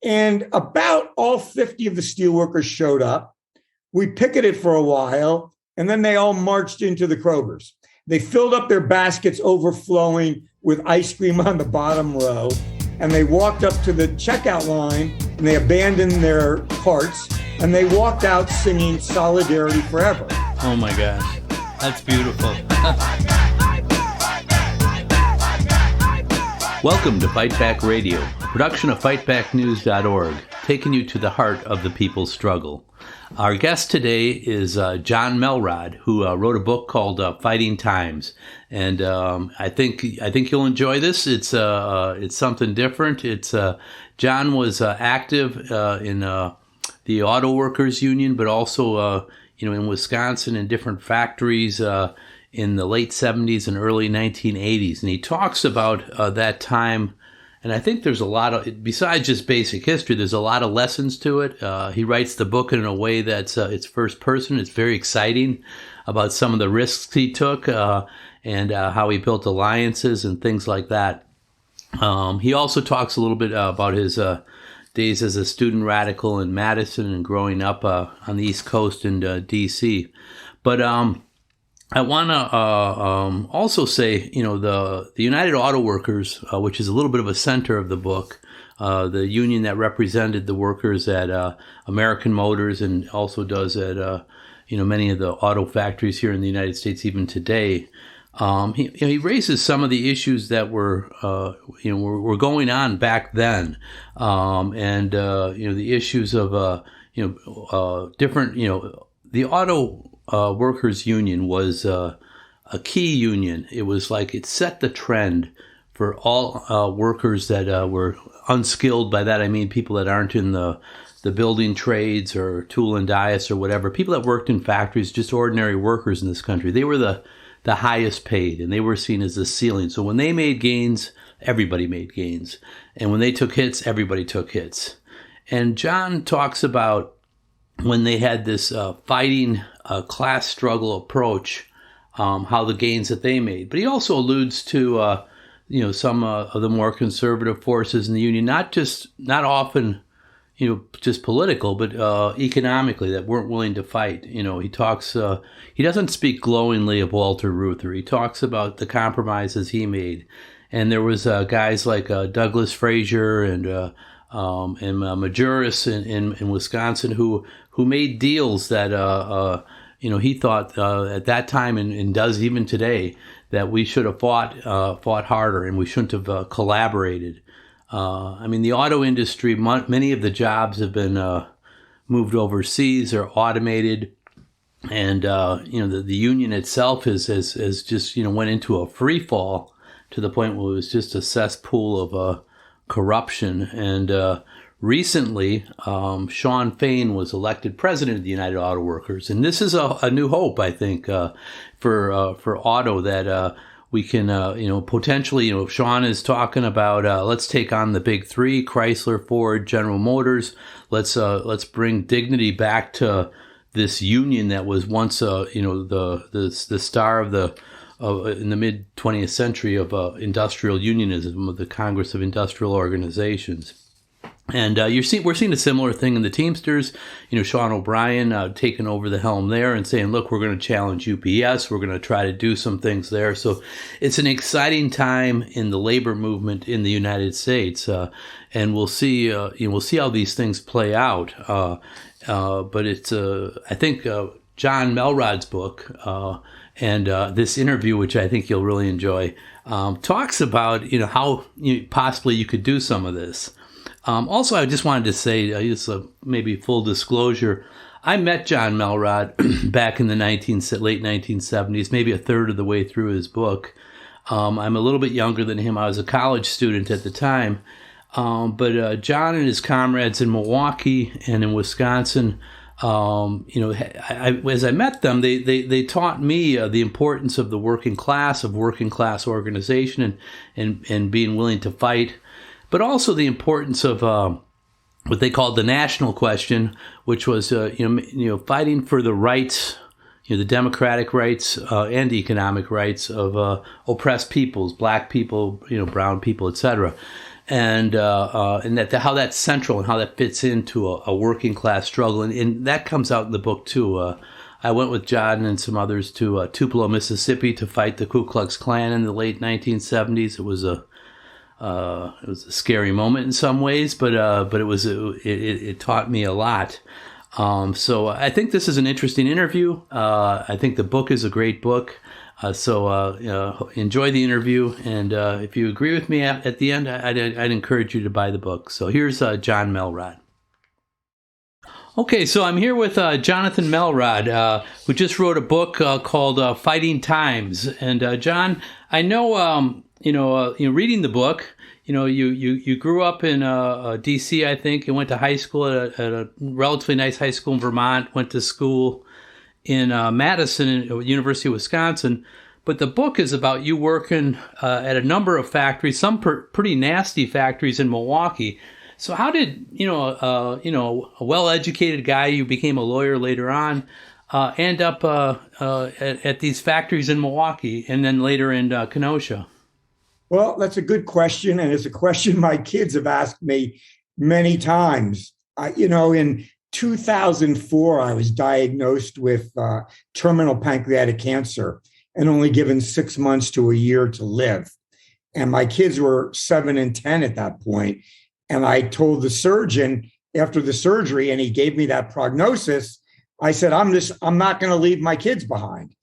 And about all 50 of the steelworkers showed up. We picketed for a while, and then they all marched into the Krogers. They filled up their baskets overflowing with ice cream on the bottom row, and they walked up to the checkout line, and they abandoned their carts, and they walked out singing Solidarity Forever. Oh my gosh, that's beautiful. Welcome to Fight Back Radio, a production of fightbacknews.org, taking you to the heart of the people's struggle. Our guest today is Jon Melrod, who wrote a book called Fighting Times, and I think you'll enjoy this. It's something different. Jon was active in the Auto Workers Union, but also in Wisconsin in different factories in the late 70s and early 1980s, and he talks about that time. And I think there's a lot of, besides just basic history, there's a lot of lessons to it. He writes the book in a way that's it's first person. It's very exciting about some of the risks he took and how he built alliances and things like that. He also talks a little bit about his days as a student radical in Madison and growing up on the East Coast in D.C. But I want to also say, the United Auto Workers, which is a little bit of a center of the book, the union that represented the workers at American Motors and also does at many of the auto factories here in the United States even today. He raises some of the issues that were going on back then, and the issues of different the auto workers union was a key union. It was like it set the trend for all workers that were unskilled. By that I mean people that aren't in the building trades or tool and dies or whatever. People that worked in factories, just ordinary workers in this country. They were the highest paid, and they were seen as the ceiling. So when they made gains, everybody made gains. And when they took hits, everybody took hits. And Jon talks about when they had this fighting class struggle approach, how the gains that they made. But he also alludes to, some of the more conservative forces in the union, not often, just political, but economically, that weren't willing to fight. He talks, he doesn't speak glowingly of Walter Reuther. He talks about the compromises he made. And there was guys like Douglas Frazier and Majuris in Wisconsin who made deals that he thought at that time and does even today that we should have fought harder and we shouldn't have collaborated. The auto industry, many of the jobs have been moved overseas or automated, and the union itself has just went into a free fall to the point where it was just a cesspool of corruption. And recently, Shawn Fain was elected president of the United Auto Workers, and this is a new hope, I think, for auto that we can, potentially, Shawn is talking about let's take on the big three: Chrysler, Ford, General Motors. Let's bring dignity back to this union that was once, the star of the. In the mid 20th century of industrial unionism, of the Congress of Industrial Organizations. And we're seeing a similar thing in the Teamsters. Sean O'Brien taking over the helm there and saying, look, we're going to challenge UPS. We're going to try to do some things there. So it's an exciting time in the labor movement in the United States. And we'll see how these things play out. But it's, I think, Jon Melrod's book, and this interview, which I think you'll really enjoy, talks about how possibly you could do some of this. Also, I just wanted to say, just maybe full disclosure, I met Jon Melrod back in the late 1970s, maybe a third of the way through his book. I'm a little bit younger than him. I was a college student at the time. But Jon and his comrades in Milwaukee and in Wisconsin, as I met them, they taught me the importance of the working class organization and being willing to fight, but also the importance of what they called the national question, which was fighting for the rights, the democratic rights and economic rights of oppressed peoples, black people, brown people, etc. and that how that's central and how that fits into a working class struggle, and that comes out in the book too. I went with John and some others to Tupelo, Mississippi, to fight the Ku Klux Klan in the late 1970s. It was a scary moment in some ways, but it taught me a lot. So I think this is an interesting interview. I think the book is a great book. So enjoy the interview, and if you agree with me at the end, I'd encourage you to buy the book. So here's Jon Melrod. Okay, so I'm here with Jonathan Melrod, who just wrote a book called Fighting Times. And John, I know, reading the book, you grew up in D.C., I think, and went to high school at a relatively nice high school in Vermont, went to school in Madison, University of Wisconsin. But the book is about you working at a number of factories, some pretty nasty factories in Milwaukee. So how did, a well-educated guy, you became a lawyer later on, end up at these factories in Milwaukee and then later in Kenosha? Well, that's a good question. And it's a question my kids have asked me many times. In 2004, I was diagnosed with terminal pancreatic cancer and only given 6 months to a year to live. And my kids were 7 and 10 at that point. And I told the surgeon after the surgery, and he gave me that prognosis, I said, I'm not going to leave my kids behind.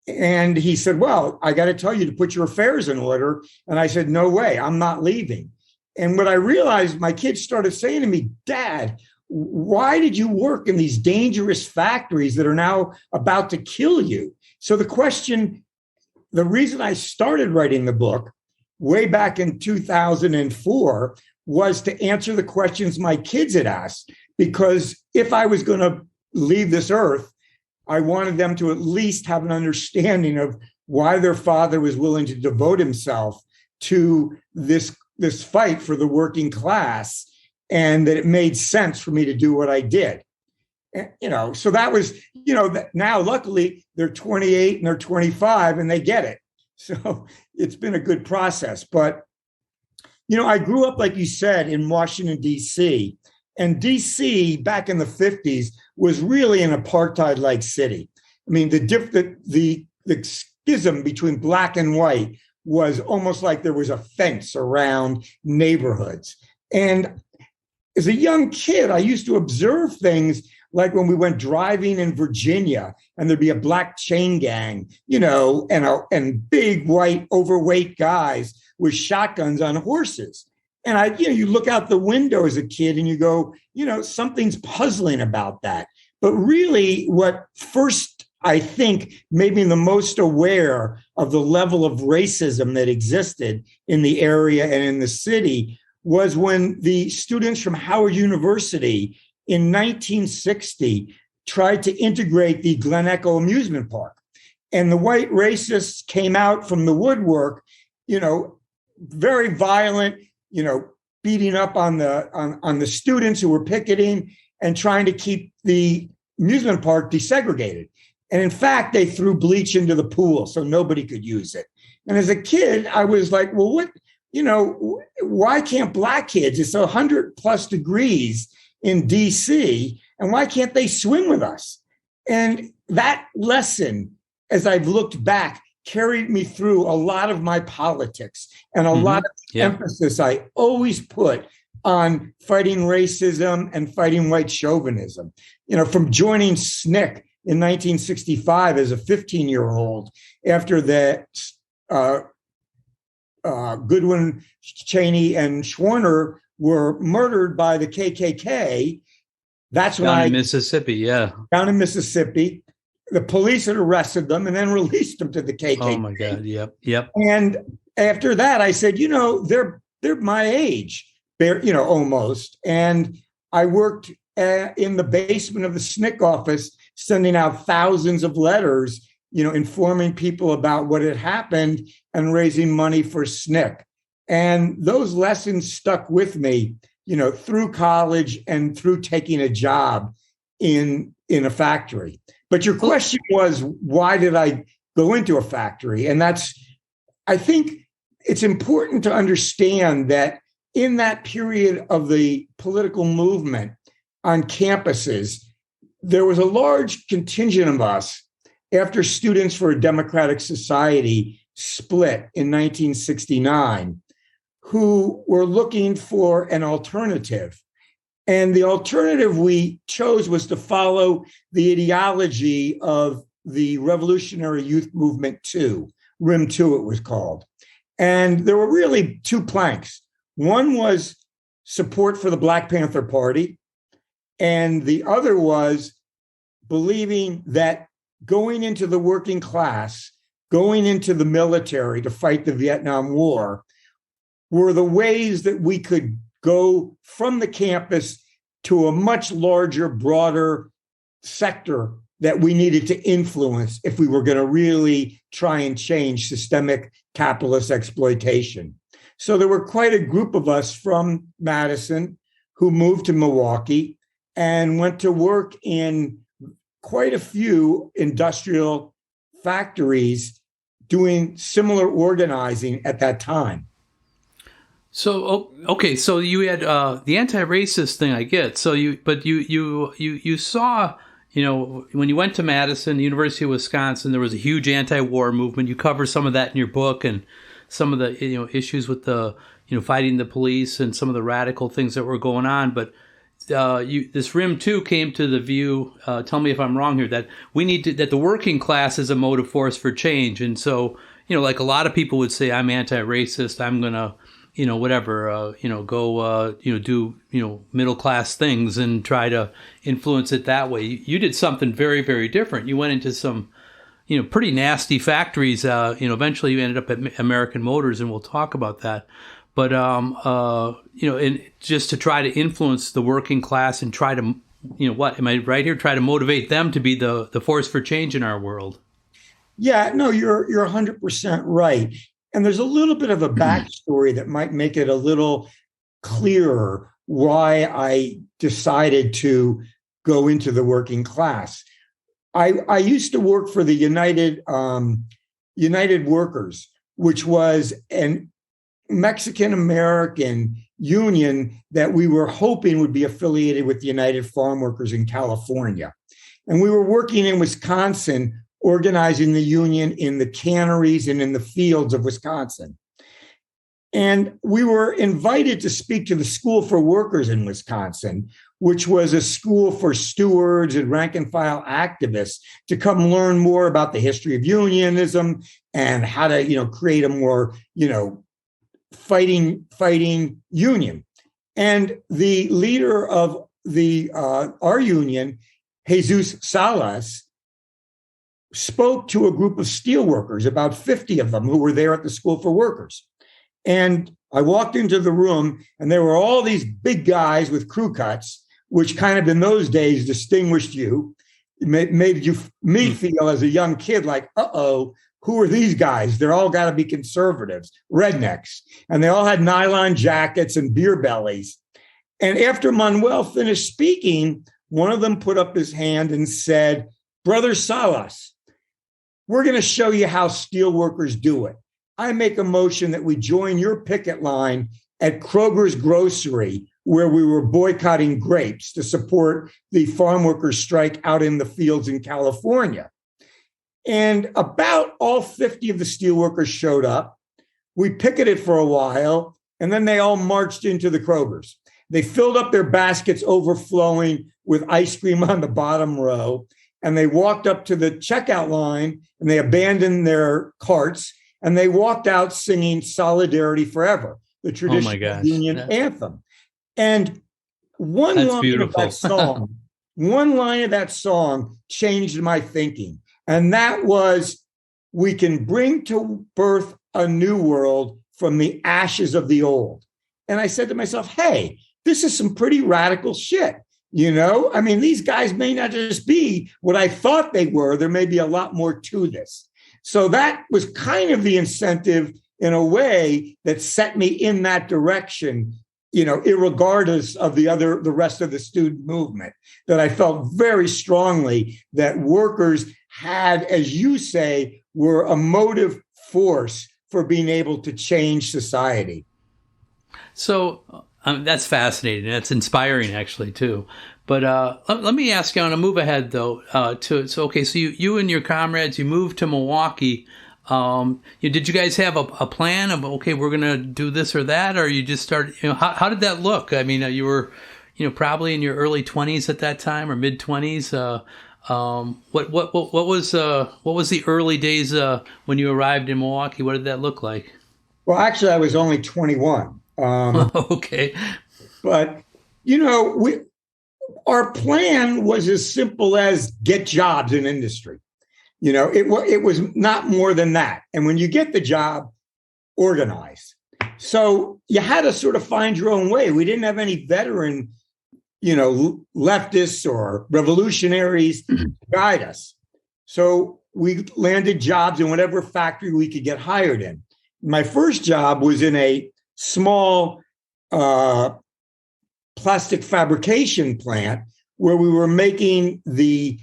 And he said, well, I got to tell you to put your affairs in order. And I said, no way, I'm not leaving. And what I realized, my kids started saying to me, Dad, why did you work in these dangerous factories that are now about to kill you? So the reason I started writing the book way back in 2004 was to answer the questions my kids had asked, because if I was going to leave this earth, I wanted them to at least have an understanding of why their father was willing to devote himself to this fight for the working class, and that it made sense for me to do what I did. So that was, now luckily they're 28 and they're 25 and they get it. So it's been a good process. But I grew up, like you said, in Washington, D.C., and D.C. back in the 50s was really an apartheid-like city. I mean, the schism between black and white was almost like there was a fence around neighborhoods. And as a young kid, I used to observe things like when we went driving in Virginia and there'd be a black chain gang, and big white overweight guys with shotguns on horses. And you look out the window as a kid and you go, something's puzzling about that. But really what first, I think, made me the most aware of the level of racism that existed in the area and in the city was when the students from Howard University in 1960 tried to integrate the Glen Echo amusement park. And the white racists came out from the woodwork, very violent, beating up on the students who were picketing and trying to keep the amusement park desegregated. And in fact, they threw bleach into the pool so nobody could use it. And as a kid, I was like, well, why can't black kids? It's 100+ degrees in DC, and why can't they swim with us? And that lesson, as I've looked back, carried me through a lot of my politics and a lot of emphasis I always put on fighting racism and fighting white chauvinism. From joining SNCC in 1965 as a 15-year-old after the Goodwin, Cheney, and Schwerner were murdered by the KKK. That's when down in Mississippi, down in Mississippi. The police had arrested them and then released them to the KKK. Oh my God! Yep. And after that, I said, they're my age, almost. And I worked in the basement of the SNCC office, sending out thousands of letters, informing people about what had happened and raising money for SNCC. And those lessons stuck with me, through college and through taking a job in a factory. But your question was, why did I go into a factory? And I think it's important to understand that in that period of the political movement on campuses, there was a large contingent of us after Students for a Democratic Society split in 1969 who were looking for an alternative. And the alternative we chose was to follow the ideology of the Revolutionary Youth Movement 2, RIM 2 it was called. And there were really two planks. One was support for the Black Panther Party, and the other was believing that going into the working class, going into the military to fight the Vietnam War, were the ways that we could go from the campus to a much larger, broader sector that we needed to influence if we were going to really try and change systemic capitalist exploitation. So there were quite a group of us from Madison who moved to Milwaukee and went to work in quite a few industrial factories doing similar organizing at that time. So okay, so you had the anti-racist thing, I get. So you saw, when you went to Madison, the University of Wisconsin, there was a huge anti-war movement. You cover some of that in your book, and some of the issues with the fighting the police and some of the radical things that were going on. But this RIM 2 came to the view. Tell me if I'm wrong here. That we need that the working class is a motive force for change, and so like a lot of people would say, I'm anti-racist. I'm gonna go, do, middle class things and try to influence it that way. You did something very, very different. You went into some, pretty nasty factories. Eventually you ended up at American Motors, and we'll talk about that. But, and just to try to influence the working class and try to, am I right here? Try to motivate them to be the force for change in our world. Yeah, no, you're 100% right. And there's a little bit of a backstory that might make it a little clearer why I decided to go into the working class. I used to work for the United Workers, which was an Mexican-American union that we were hoping would be affiliated with the United Farm Workers in California. And we were working in Wisconsin, organizing the union in the canneries and in the fields of Wisconsin. And we were invited to speak to the School for Workers in Wisconsin, which was a school for stewards and rank and file activists to come learn more about the history of unionism and how to, create a more, fighting union. And the leader of our union, Jesus Salas, spoke to a group of steelworkers, about 50 of them who were there at the School for Workers. And I walked into the room, and there were all these big guys with crew cuts, which kind of in those days distinguished you. It made me feel as a young kid like, who are these guys? They're all got to be conservatives, rednecks. And they all had nylon jackets and beer bellies. And after Manuel finished speaking, one of them put up his hand and said, "Brother Salas, we're going to show you how steelworkers do it. I make a motion that we join your picket line at Kroger's grocery, where we were boycotting grapes to support the farm workers strike out in the fields in California." And about all 50 of the steelworkers showed up. We picketed for a while, and then they all marched into the Kroger's. They filled up their baskets overflowing with ice cream on the bottom row. And they walked up to the checkout line, and they abandoned their carts, and they walked out singing "Solidarity Forever," the traditional union anthem. And one line of that song changed my thinking. And that was, we can bring to birth a new world from the ashes of the old. And I said to myself, hey, this is some pretty radical shit. These guys may not just be what I thought they were. There may be a lot more to this. So that was kind of the incentive in a way that set me in that direction, irregardless of the rest of the student movement, that I felt very strongly that workers had, as you say, were a motive force for being able to change society. So that's fascinating. That's inspiring, actually, too. But let me ask you, I want to move ahead, though, so you and your comrades, you moved to Milwaukee. Did you guys have a plan of, okay, we're going to do this or that, or you just started, how did that look? I mean, you were, probably in your early 20s at that time, or mid 20s. What was the early days when you arrived in Milwaukee? What did that look like? Well, actually, I was only 21. Okay. But, our plan was as simple as get jobs in industry. It was not more than that. And when you get the job, organize. So you had to sort of find your own way. We didn't have any veteran, leftists or revolutionaries to guide us. So we landed jobs in whatever factory we could get hired in. My first job was in a small plastic fabrication plant where we were making the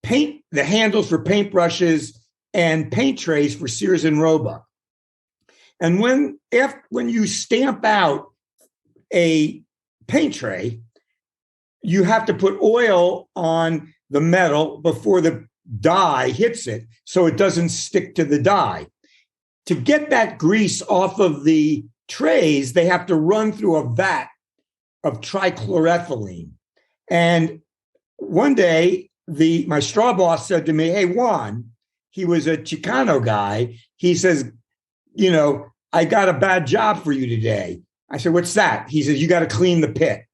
handles for paintbrushes and paint trays for Sears and Roebuck. And when you stamp out a paint tray, you have to put oil on the metal before the dye hits it so it doesn't stick to the dye. To get that grease off of the trays, they have to run through a vat of trichloroethylene. And one day, my straw boss said to me, "Hey, Juan," he was a Chicano guy. He says, "I got a bad job for you today." I said, "What's that?" He says, "You got to clean the pit."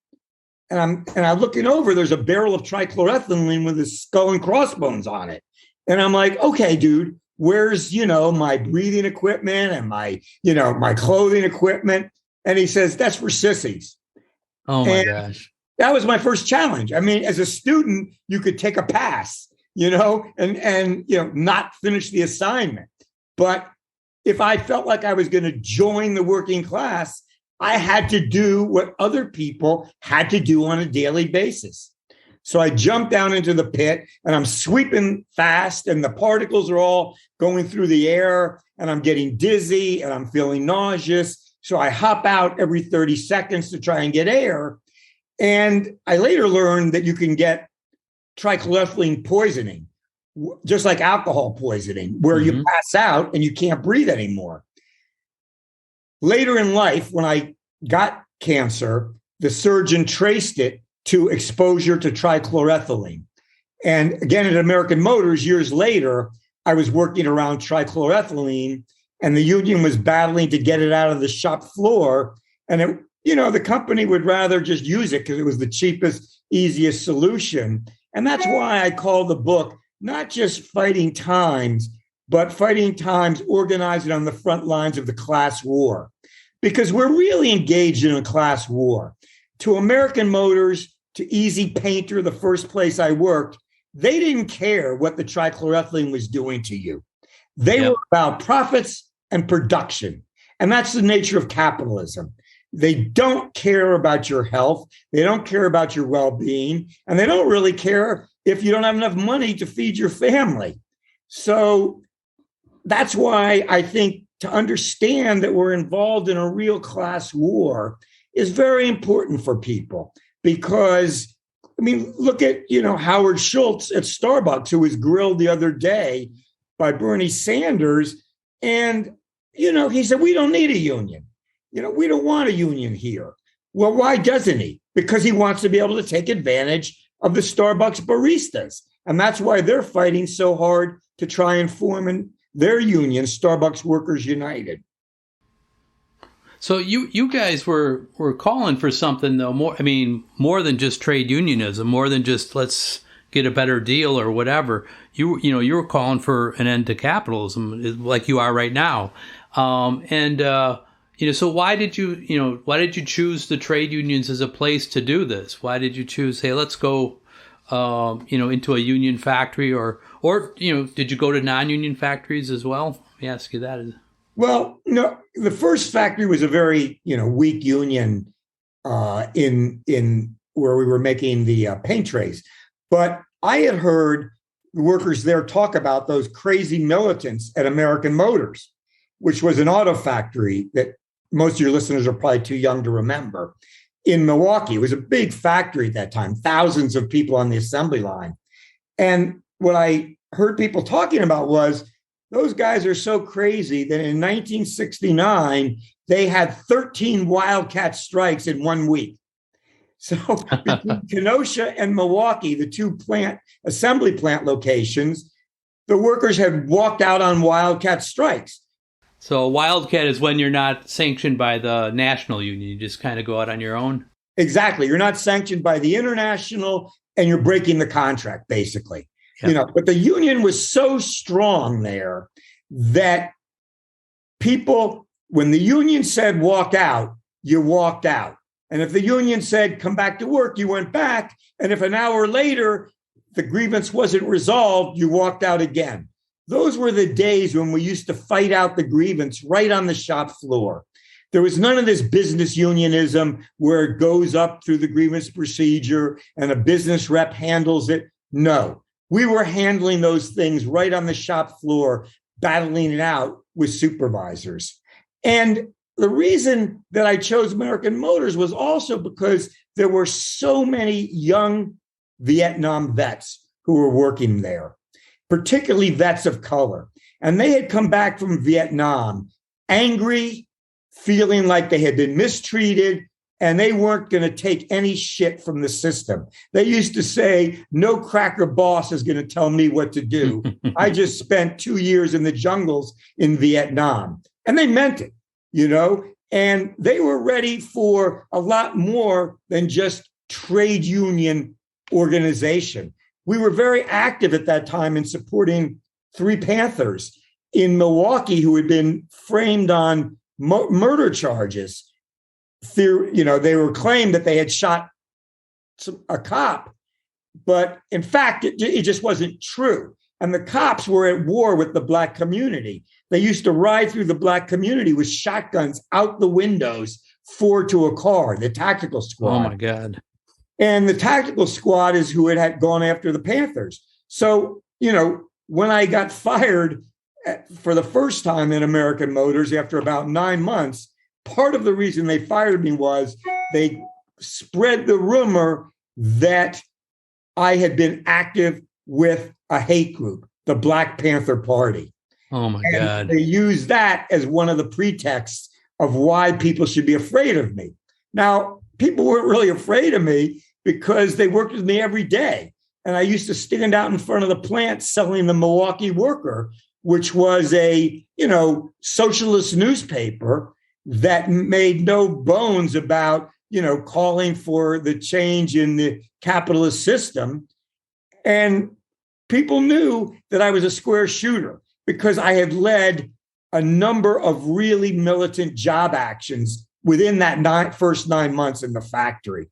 And I'm looking over, there's a barrel of trichloroethylene with his skull and crossbones on it. And I'm like, "Okay, dude, where's, my breathing equipment and my clothing equipment?" And he says, "That's for sissies." Oh my gosh. That was my first challenge. I mean, as a student, you could take a pass, and not finish the assignment. But if I felt like I was going to join the working class, I had to do what other people had to do on a daily basis. So I jumped down into the pit and I'm sweeping fast and the particles are all going through the air and I'm getting dizzy and I'm feeling nauseous. So I hop out every 30 seconds to try and get air. And I later learned that you can get trichloroethylene poisoning, just like alcohol poisoning, where you pass out and you can't breathe anymore. Later in life, when I got cancer, the surgeon traced it to exposure to trichloroethylene. And again, at American Motors, years later, I was working around trichloroethylene and the union was battling to get it out of the shop floor. And the company would rather just use it because it was the cheapest, easiest solution. And that's why I call the book not just Fighting Times, but Fighting Times organizing on the front lines of the class war. Because we're really engaged in a class war. To American Motors, to Easy Painter, the first place I worked, they didn't care what the trichloroethylene was doing to you. They were about profits and production. And that's the nature of capitalism. They don't care about your health. They don't care about your well-being. And they don't really care if you don't have enough money to feed your family. So that's why I think to understand that we're involved in a real class war is very important for people. Because, look at, Howard Schultz at Starbucks, who was grilled the other day by Bernie Sanders. And, he said, "We don't need a union. We don't want a union here." Well, why doesn't he? Because he wants to be able to take advantage of the Starbucks baristas. And that's why they're fighting so hard to try and form their union, Starbucks Workers United. So you guys were calling for something, though, more than just trade unionism, more than just let's get a better deal or whatever. You were calling for an end to capitalism, like you are right now. So why did you choose the trade unions as a place to do this? Why did you choose, hey, let's go, into a union factory or did you go to non-union factories as well? Let me ask you that. Well, no, the first factory was a very, weak union in where we were making the paint trays. But I had heard the workers there talk about those crazy militants at American Motors, which was an auto factory that most of your listeners are probably too young to remember. In Milwaukee, it was a big factory at that time, thousands of people on the assembly line. And what I heard people talking about was those guys are so crazy that in 1969, they had 13 Wildcat strikes in 1 week. So between Kenosha and Milwaukee, the two assembly plant locations, the workers had walked out on Wildcat strikes. So Wildcat is when you're not sanctioned by the national union. You just kind of go out on your own? Exactly. You're not sanctioned by the international, and you're breaking the contract, basically. Yep. But the union was so strong there that people, when the union said walk out, you walked out. And if the union said come back to work, you went back. And if an hour later the grievance wasn't resolved, you walked out again. Those were the days when we used to fight out the grievance right on the shop floor. There was none of this business unionism where it goes up through the grievance procedure and a business rep handles it. No, we were handling those things right on the shop floor, battling it out with supervisors. And the reason that I chose American Motors was also because there were so many young Vietnam vets who were working there, particularly vets of color. And they had come back from Vietnam angry, feeling like they had been mistreated, and they weren't going to take any shit from the system. They used to say, no cracker boss is going to tell me what to do. I just spent 2 years in the jungles in Vietnam. And they meant it, and they were ready for a lot more than just trade union organization. We were very active at that time in supporting 3 Panthers in Milwaukee who had been framed on murder charges. They were claimed that they had shot a cop, but in fact, it just wasn't true. And the cops were at war with the Black community. They used to ride through the Black community with shotguns out the windows, 4 to a car, the tactical squad. Oh, my God. And the tactical squad is who had gone after the Panthers. So, when I got fired for the first time in American Motors after about 9 months, part of the reason they fired me was they spread the rumor that I had been active with a hate group, the Black Panther Party. Oh, my and God. They used that as one of the pretexts of why people should be afraid of me. Now, people weren't really afraid of me because they worked with me every day. And I used to stand out in front of the plant selling the Milwaukee Worker, which was a, socialist newspaper that made no bones about, calling for the change in the capitalist system. And people knew that I was a square shooter because I had led a number of really militant job actions within that first 9 months in the factory,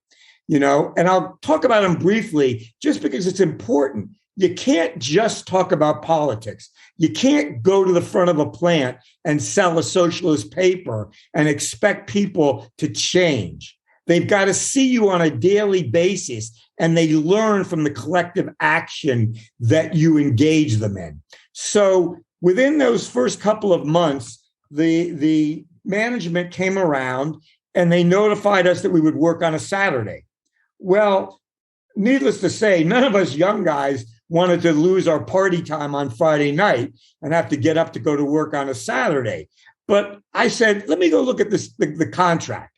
and I'll talk about them briefly just because it's important. You can't just talk about politics. You can't go to the front of a plant and sell a socialist paper and expect people to change. They've got to see you on a daily basis, and they learn from the collective action that you engage them in. So within those first couple of months, the management came around and they notified us that we would work on a Saturday. Well, needless to say, none of us young guys wanted to lose our party time on Friday night and have to get up to go to work on a Saturday. But I said, let me go look at the contract.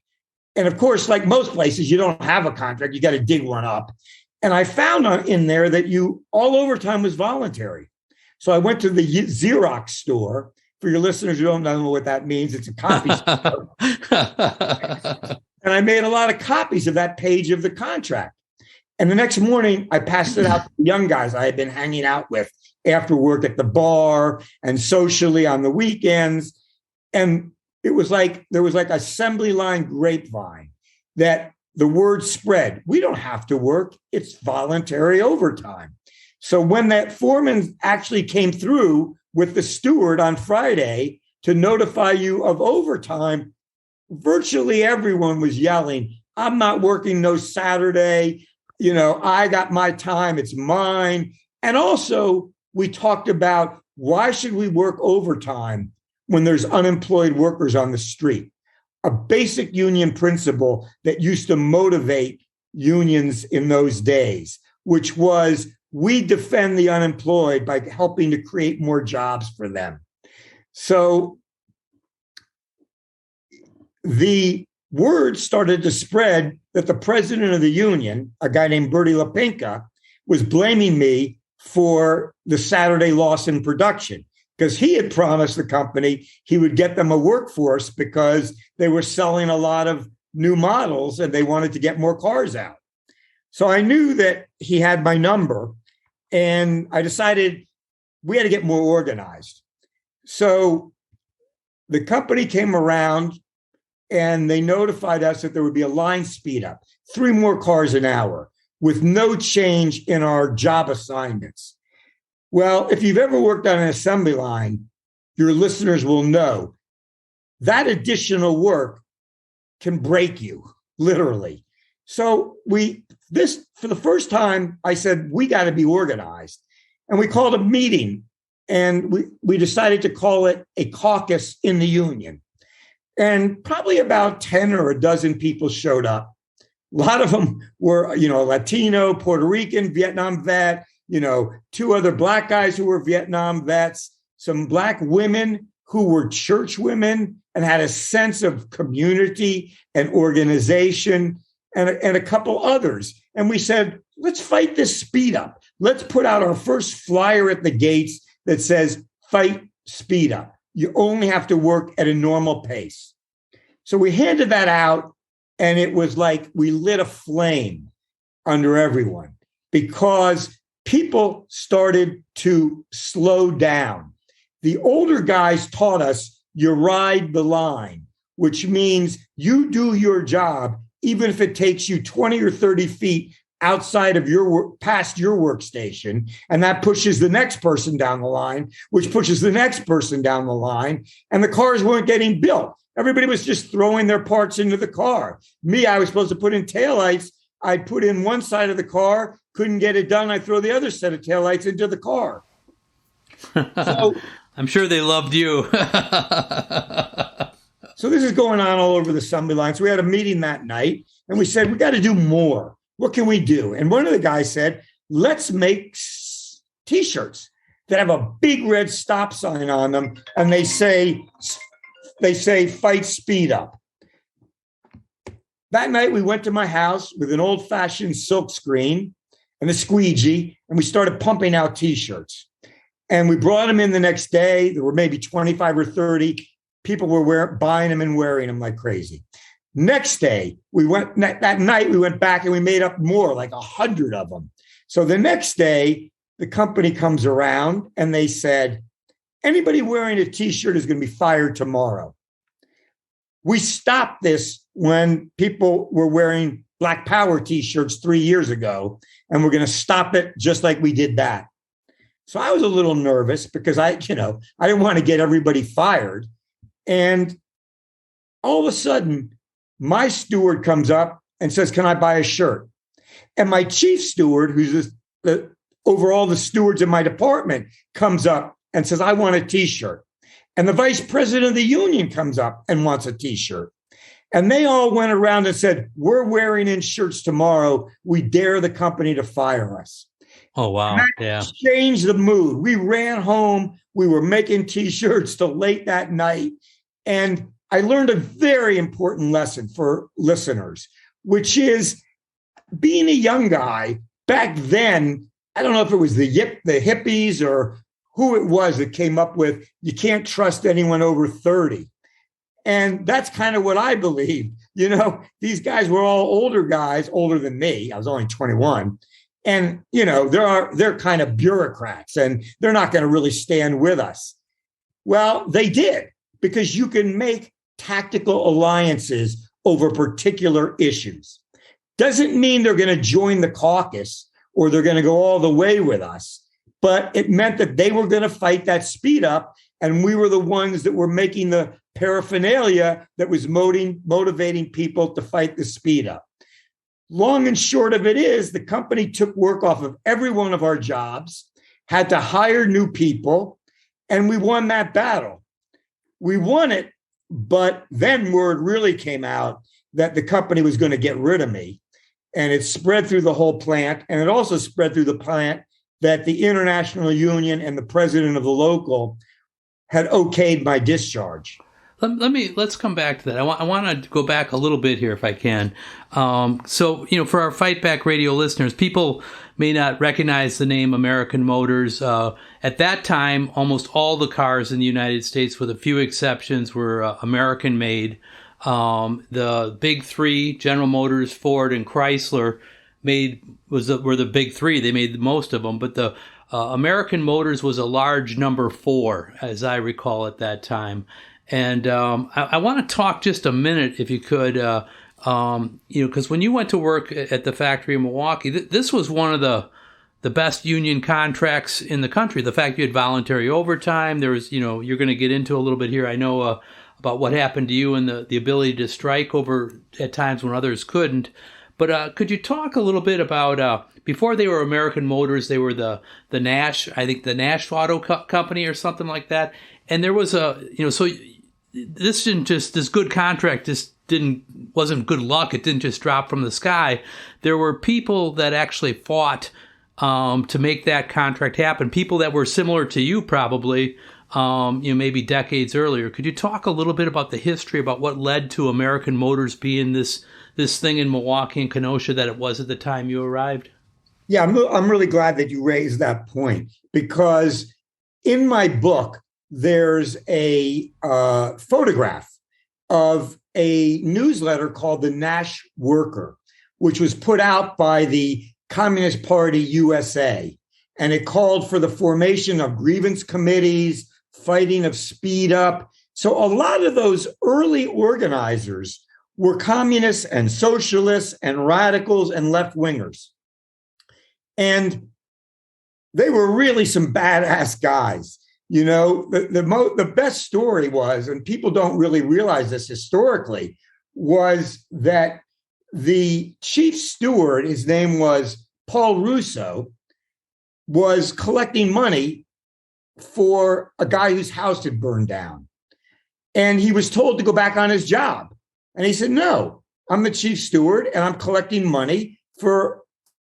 And of course, like most places, you don't have a contract. You got to dig one up. And I found in there that all overtime was voluntary. So I went to the Xerox store. For your listeners who don't know what that means, it's a copy store. And I made a lot of copies of that page of the contract. And the next morning, I passed it out to the young guys I had been hanging out with after work at the bar and socially on the weekends. And it was like there was like assembly line grapevine that the word spread. We don't have to work. It's voluntary overtime. So when that foreman actually came through with the steward on Friday to notify you of overtime, virtually everyone was yelling, I'm not working no Saturday. I got my time. It's mine. And also, we talked about why should we work overtime when there's unemployed workers on the street? a basic union principle that used to motivate unions in those days, which was we defend the unemployed by helping to create more jobs for them. So the word started to spread that the president of the union, a guy named Bertie LaPinka, was blaming me for the Saturday loss in production because he had promised the company he would get them a workforce because they were selling a lot of new models and they wanted to get more cars out. So I knew that he had my number, and I decided we had to get more organized. So the company came around and they notified us that there would be a line speed up, 3 more cars an hour with no change in our job assignments. Well, if you've ever worked on an assembly line, your listeners will know that additional work can break you, literally. So for the first time, I said, we got to be organized. And we called a meeting, and we decided to call it a caucus in the union. And probably about 10 or a dozen people showed up. A lot of them were, Latino, Puerto Rican, Vietnam vet, 2 other Black guys who were Vietnam vets, some Black women who were church women and had a sense of community and organization, and a couple others. And we said, let's fight this speed up. Let's put out our first flyer at the gates that says, fight speed up. You only have to work at a normal pace. So we handed that out, and it was like we lit a flame under everyone because people started to slow down. The older guys taught us you ride the line, which means you do your job, even if it takes you 20 or 30 feet outside of past your workstation, and that pushes the next person down the line, which pushes the next person down the line, and the cars weren't getting built. Everybody was just throwing their parts into the car. Me, I was supposed to put in taillights. I'd put in one side of the car, couldn't get it done. I'd throw the other set of taillights into the car. So, I'm sure they loved you. So this is going on all over the assembly line. So we had a meeting that night, and we said, we got to do more. What can we do? And one of the guys said, let's make T-shirts that have a big red stop sign on them, and they say fight speed up. That night, we went to my house with an old-fashioned silk screen and a squeegee, and we started pumping out T-shirts. And we brought them in the next day. There were maybe 25 or 30. People were buying them and wearing them like crazy. Next day, that night, we went back and we made up more, like 100 of them. So the next day, the company comes around and they said, anybody wearing a T-shirt is going to be fired tomorrow. We stopped this when people were wearing Black Power T-shirts 3 years ago, and we're going to stop it just like we did that. So I was a little nervous because I didn't want to get everybody fired. And all of a sudden, my steward comes up and says, can I buy a shirt? And my chief steward, who's over all the stewards in my department, comes up and says, I want a T-shirt. And the vice president of the union comes up and wants a T-shirt. And they all went around and said, we're wearing in shirts tomorrow. We dare the company to fire us. Oh, wow. Yeah. Changed the mood. We ran home. We were making T-shirts till late that night. And I learned a very important lesson for listeners, which is being a young guy back then. I don't know if it was the hippies or who it was that came up with, you can't trust anyone over 30. And that's kind of what I believed. These guys were all older guys, older than me. I was only 21. And, they're kind of bureaucrats and they're not going to really stand with us. Well, they did, because you can make tactical alliances over particular issues. Doesn't mean they're going to join the caucus or they're going to go all the way with us, but it meant that they were going to fight that speed up, and we were the ones that were making the paraphernalia that was motivating people to fight the speed up. Long and short of it is, the company took work off of every one of our jobs, had to hire new people, and we won that battle. We won it But then word really came out that the company was going to get rid of me. And it spread through the whole plant. And it also spread through the plant that the international union and the president of the local had okayed my discharge. Let's come back to that. I want to go back a little bit here if I can. So, for our Fight Back Radio listeners, people may not recognize the name American Motors. At that time, almost all the cars in the United States, with a few exceptions, were American made. The big three, General Motors, Ford, and Chrysler, were the big three. They made most of them, but the American Motors was a large number 4, as I recall at that time. And I want to talk just a minute, if you could, because when you went to work at the factory in Milwaukee, this was one of the best union contracts in the country. The fact you had voluntary overtime, there was, you're going to get into a little bit here. I know about what happened to you and the ability to strike over at times when others couldn't. But could you talk a little bit about before they were American Motors, they were the Nash, I think the Nash Auto Company or something like that. And there was so this good contract wasn't good luck. It didn't just drop from the sky. There were people that actually fought to make that contract happen. People that were similar to you, probably, maybe decades earlier. Could you talk a little bit about the history, about what led to American Motors being this thing in Milwaukee and Kenosha that it was at the time you arrived? Yeah, I'm really glad that you raised that point, because in my book, there's a photograph of a newsletter called the Nash Worker, which was put out by the Communist Party USA. And it called for the formation of grievance committees, fighting of speed up. So a lot of those early organizers were communists and socialists and radicals and left-wingers. And they were really some badass guys. The best story was, and people don't really realize this historically, was that the chief steward, his name was Paul Russo, was collecting money for a guy whose house had burned down. And he was told to go back on his job. And he said, no, I'm the chief steward and I'm collecting money for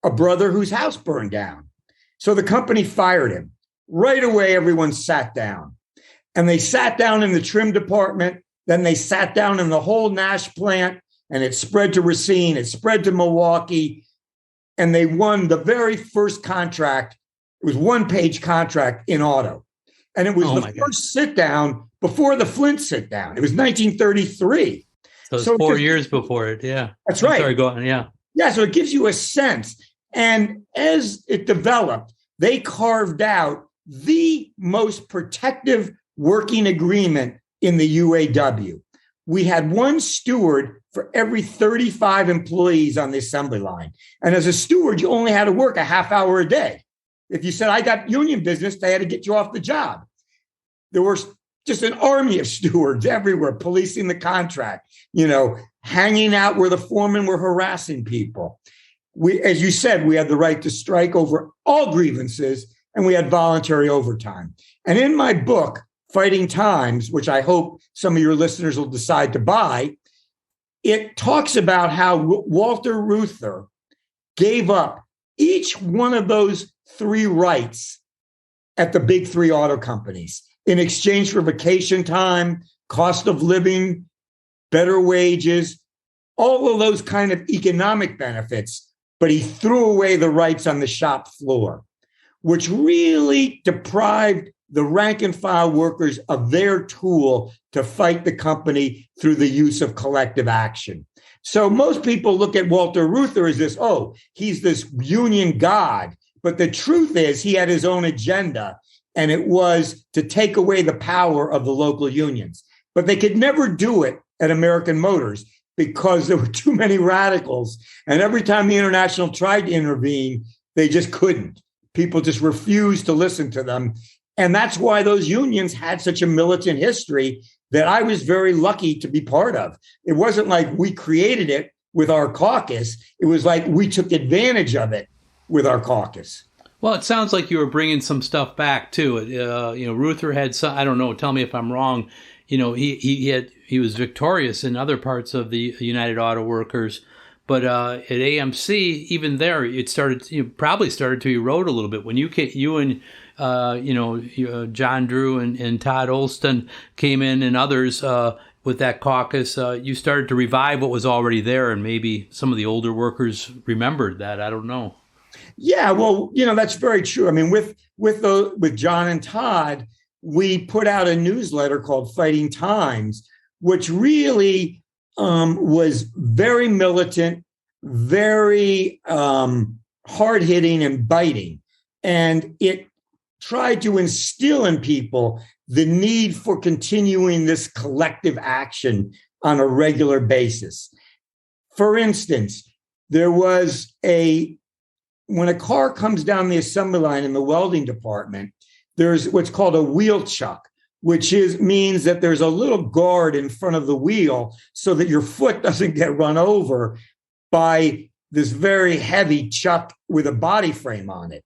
a brother whose house burned down. So the company fired him. Right away, everyone sat down. And they sat down in the trim department. Then they sat down in the whole Nash plant, and it spread to Racine. It spread to Milwaukee. And they won the very first contract. It was one-page contract in auto. And it was the first sit-down before the Flint sit-down. It was 1933. So it was 4 years before it, yeah. That's right. Sorry, go on, yeah. Yeah, so it gives you a sense. And as it developed, they carved out the most protective working agreement in the UAW. We had one steward for every 35 employees on the assembly line. And as a steward, you only had to work a half hour a day. If you said, I got union business, they had to get you off the job. There was just an army of stewards everywhere, policing the contract, hanging out where the foremen were harassing people. As you said, we had the right to strike over all grievances, and we had voluntary overtime. And in my book, Fighting Times, which I hope some of your listeners will decide to buy, it talks about how Walter Reuther gave up each one of those 3 rights at the big 3 auto companies in exchange for vacation time, cost of living, better wages, all of those kind of economic benefits. But he threw away the rights on the shop floor, which really deprived the rank and file workers of their tool to fight the company through the use of collective action. So most people look at Walter Reuther as this, he's this union god. But the truth is he had his own agenda, and it was to take away the power of the local unions. But they could never do it at American Motors because there were too many radicals. And every time the International tried to intervene, they just couldn't. People just refused to listen to them. And that's why those unions had such a militant history that I was very lucky to be part of. It wasn't like we created it with our caucus. It was like we took advantage of it with our caucus. Well, it sounds like you were bringing some stuff back too. Reuther had some, I don't know, tell me if I'm wrong. he was victorious in other parts of the United Auto Workers. But at AMC, even there, it probably started to erode a little bit when you and John Drew and Todd Olston came in, and others with that caucus. You started to revive what was already there, and maybe some of the older workers remembered that. I don't know. Yeah, well, that's very true. I mean, with John and Todd, we put out a newsletter called Fighting Times, which really was very militant, very hard-hitting and biting. And it tried to instill in people the need for continuing this collective action on a regular basis. For instance, there was when a car comes down the assembly line in the welding department, there's what's called a wheel chuck, which means that there's a little guard in front of the wheel so that your foot doesn't get run over by this very heavy chuck with a body frame on it.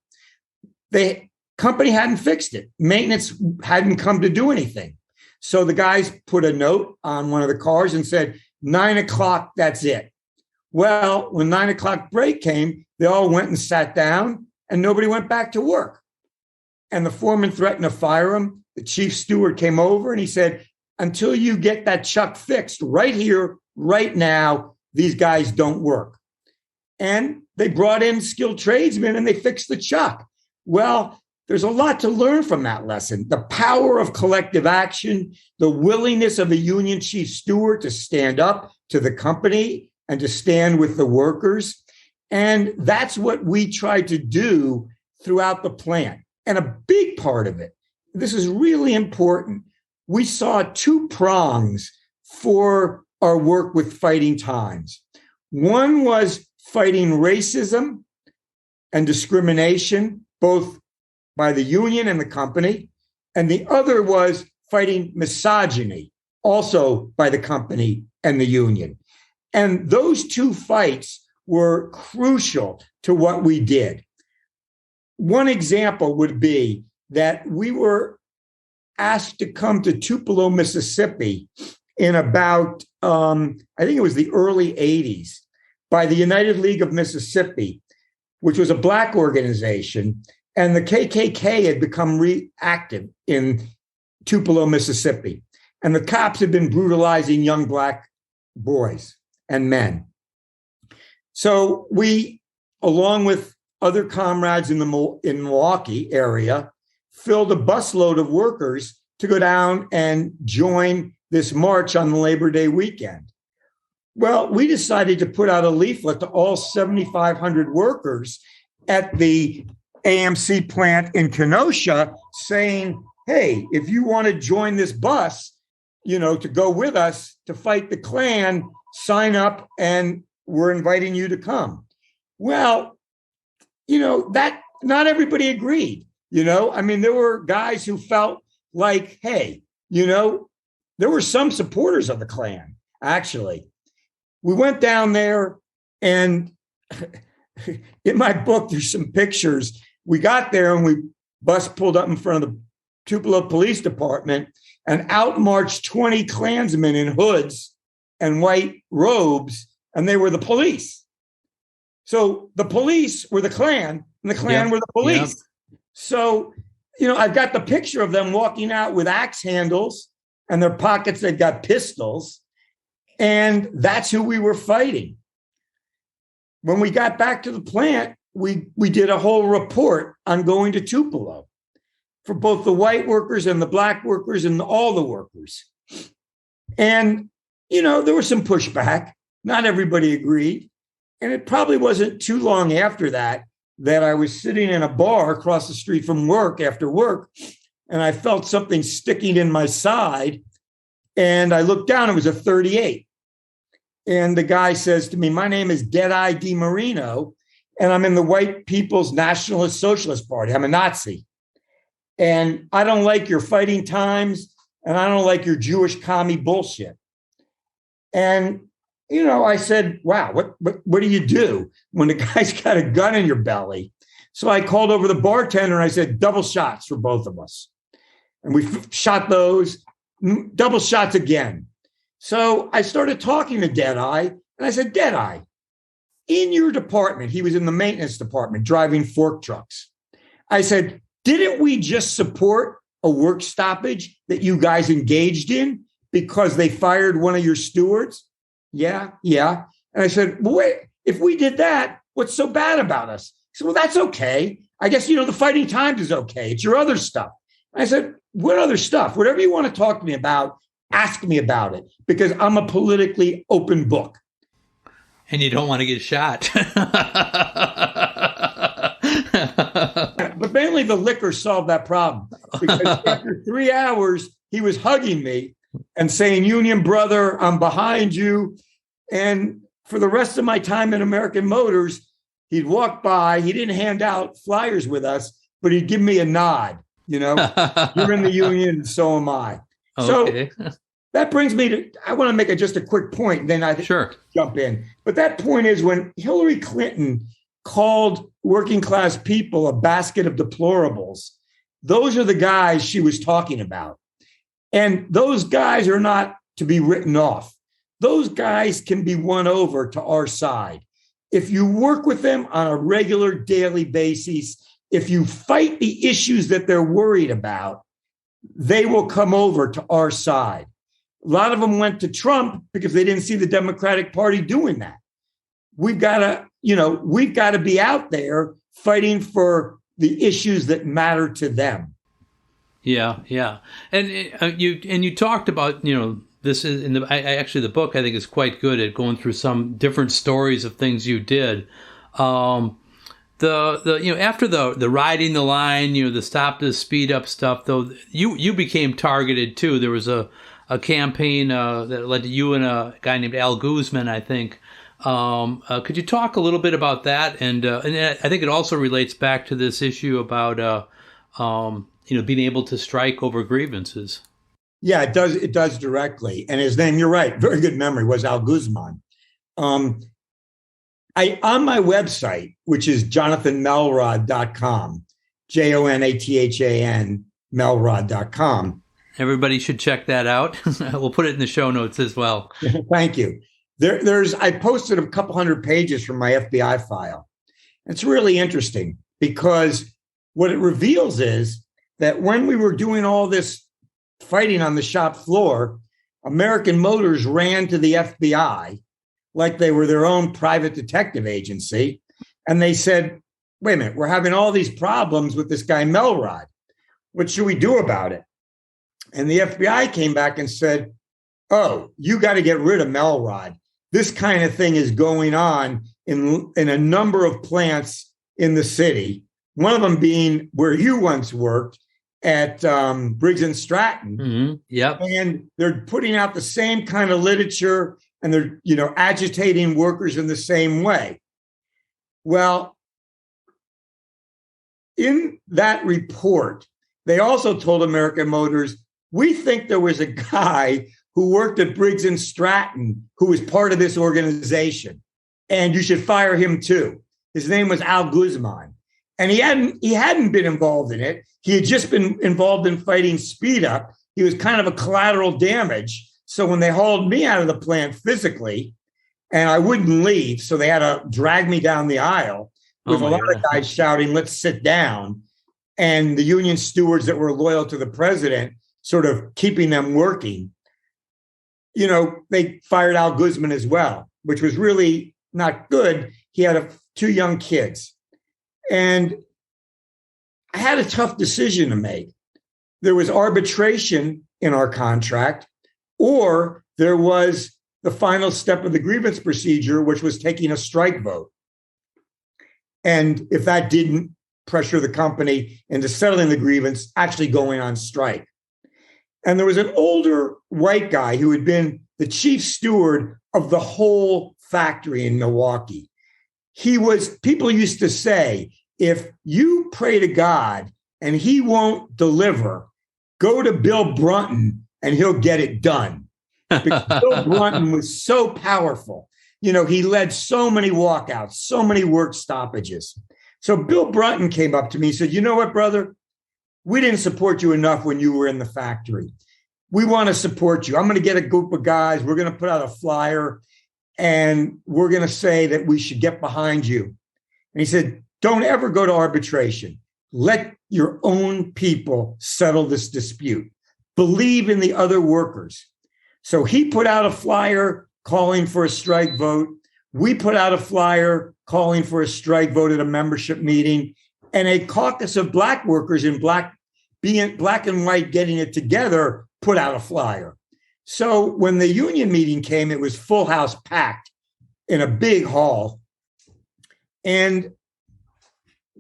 The company hadn't fixed it. Maintenance hadn't come to do anything. So the guys put a note on one of the cars and said, 9 o'clock, that's it. Well, when 9 o'clock break came, they all went and sat down and nobody went back to work. And the foreman threatened to fire him. The chief steward came over and he said, until you get that chuck fixed right here, right now, these guys don't work. And they brought in skilled tradesmen and they fixed the chuck. Well, there's a lot to learn from that lesson. The power of collective action, the willingness of a union chief steward to stand up to the company and to stand with the workers. And that's what we tried to do throughout the plant. And a big part of it, this is really important, we saw 2 prongs for our work with Fighting Times. One was fighting racism and discrimination, both by the union and the company. And the other was fighting misogyny, also by the company and the union. And those 2 fights were crucial to what we did. One example would be that we were asked to come to Tupelo, Mississippi in about, I think it was the early 80s, by the United League of Mississippi, which was a Black organization. And the KKK had become reactive in Tupelo, Mississippi. And the cops had been brutalizing young Black boys and men. So we, along with other comrades in Milwaukee area, filled a busload of workers to go down and join this march on the Labor Day weekend. Well, we decided to put out a leaflet to all 7,500 workers at the AMC plant in Kenosha saying, hey, if you want to join this bus, to go with us to fight the Klan, sign up and we're inviting you to come. Well, that not everybody agreed. There were guys who felt like, hey, there were some supporters of the Klan, actually. We went down there and in my book, there's some pictures. We got there and bus pulled up in front of the Tupelo Police Department and out marched 20 Klansmen in hoods and white robes, and they were the police. So the police were the Klan and the Klan were the police. Yep. So, I've got the picture of them walking out with axe handles and their pockets, they've got pistols. And that's who we were fighting. When we got back to the plant, we did a whole report on going to Tupelo for both the white workers and the Black workers and all the workers. And, there was some pushback. Not everybody agreed. And it probably wasn't too long after that I was sitting in a bar across the street from work after work, and I felt something sticking in my side. And I looked down, it was a 38. And the guy says to me, my name is Deadeye DiMarino, and I'm in the White People's Nationalist Socialist Party. I'm a Nazi. And I don't like your Fighting Times, and I don't like your Jewish commie bullshit. And, I said, wow, what do you do when the guy's got a gun in your belly? So I called over the bartender and I said, double shots for both of us. And we shot those. double shots again. So I started talking to Deadeye, and I said, Deadeye, in your department, he was in the maintenance department driving fork trucks. I said, didn't we just support a work stoppage that you guys engaged in because they fired one of your stewards? Yeah. And I said, well, wait, if we did that, what's so bad about us? He said, well, that's okay. I guess, the fighting times is okay. It's your other stuff. I said, what other stuff? Whatever you want to talk to me about, ask me about it, because I'm a politically open book. And you don't want to get shot. But mainly the liquor solved that problem, because after 3 hours, he was hugging me and saying, Union brother, I'm behind you. And for the rest of my time in American Motors, he'd walk by. He didn't hand out flyers with us, but he'd give me a nod. You're in the union, and so am I. Okay. So that brings me to, I want to make just a quick point, then I jump in. But that point is when Hillary Clinton called working class people a basket of deplorables, those are the guys she was talking about. And those guys are not to be written off. Those guys can be won over to our side. If you work with them on a regular daily basis, if you fight the issues that they're worried about, they will come over to our side. A lot of them went to Trump because they didn't see the Democratic Party doing that. We've got to be out there fighting for the issues that matter to them. Yeah. And you talked about, this is in the book, I think, is quite good at going through some different stories of things you did. After the riding the line, the stop the speed up stuff, though, you became targeted too. There was a campaign that led to you and a guy named Al Guzman, I think. Could you talk a little bit about that? And I think it also relates back to this issue about being able to strike over grievances. Yeah, it does. It does directly. And his name, you're right, very good memory, was Al Guzman. On my website, which is jonathanmelrod.com, JONATHAN Melrod.com. Everybody should check that out. We'll put it in the show notes as well. Thank you. I posted a couple hundred pages from my FBI file. It's really interesting because what it reveals is that when we were doing all this fighting on the shop floor, American Motors ran to the FBI like they were their own private detective agency. And they said, wait a minute, we're having all these problems with this guy Melrod. What should we do about it? And the FBI came back and said, oh, you got to get rid of Melrod. This kind of thing is going on in a number of plants in the city. One of them being where you once worked at Briggs and Stratton. Mm-hmm. Yep. And they're putting out the same kind of literature, and they're, agitating workers in the same way. Well, in that report, they also told American Motors, we think there was a guy who worked at Briggs and Stratton who was part of this organization, and you should fire him too. His name was Al Guzman. And he hadn't been involved in it. He had just been involved in fighting speed up. He was kind of a collateral damage. So when they hauled me out of the plant physically, and I wouldn't leave, so they had to drag me down the aisle with a lot of guys shouting, let's sit down. And the union stewards that were loyal to the president sort of keeping them working. They fired Al Guzman as well, which was really not good. He had 2 young kids. And I had a tough decision to make. There was arbitration in our contract, or there was the final step of the grievance procedure, which was taking a strike vote. And if that didn't pressure the company into settling the grievance, actually going on strike. And there was an older white guy who had been the chief steward of the whole factory in Milwaukee. People used to say, if you pray to God and he won't deliver, go to Bill Brunton and he'll get it done. Because Bill Brunton was so powerful. He led so many walkouts, so many work stoppages. So Bill Brunton came up to me and said, you know what, brother? We didn't support you enough when you were in the factory. we want to support you. I'm going to get a group of guys. We're going to put out a flyer and we're going to say that we should get behind you. And he said, don't ever go to arbitration. Let your own people settle this dispute. Believe in the other workers. So he put out a flyer calling for a strike vote. We put out a flyer calling for a strike vote at a membership meeting, and a caucus of black workers in black and white getting it together put out a flyer. So when the union meeting came, it was full house packed in a big hall. And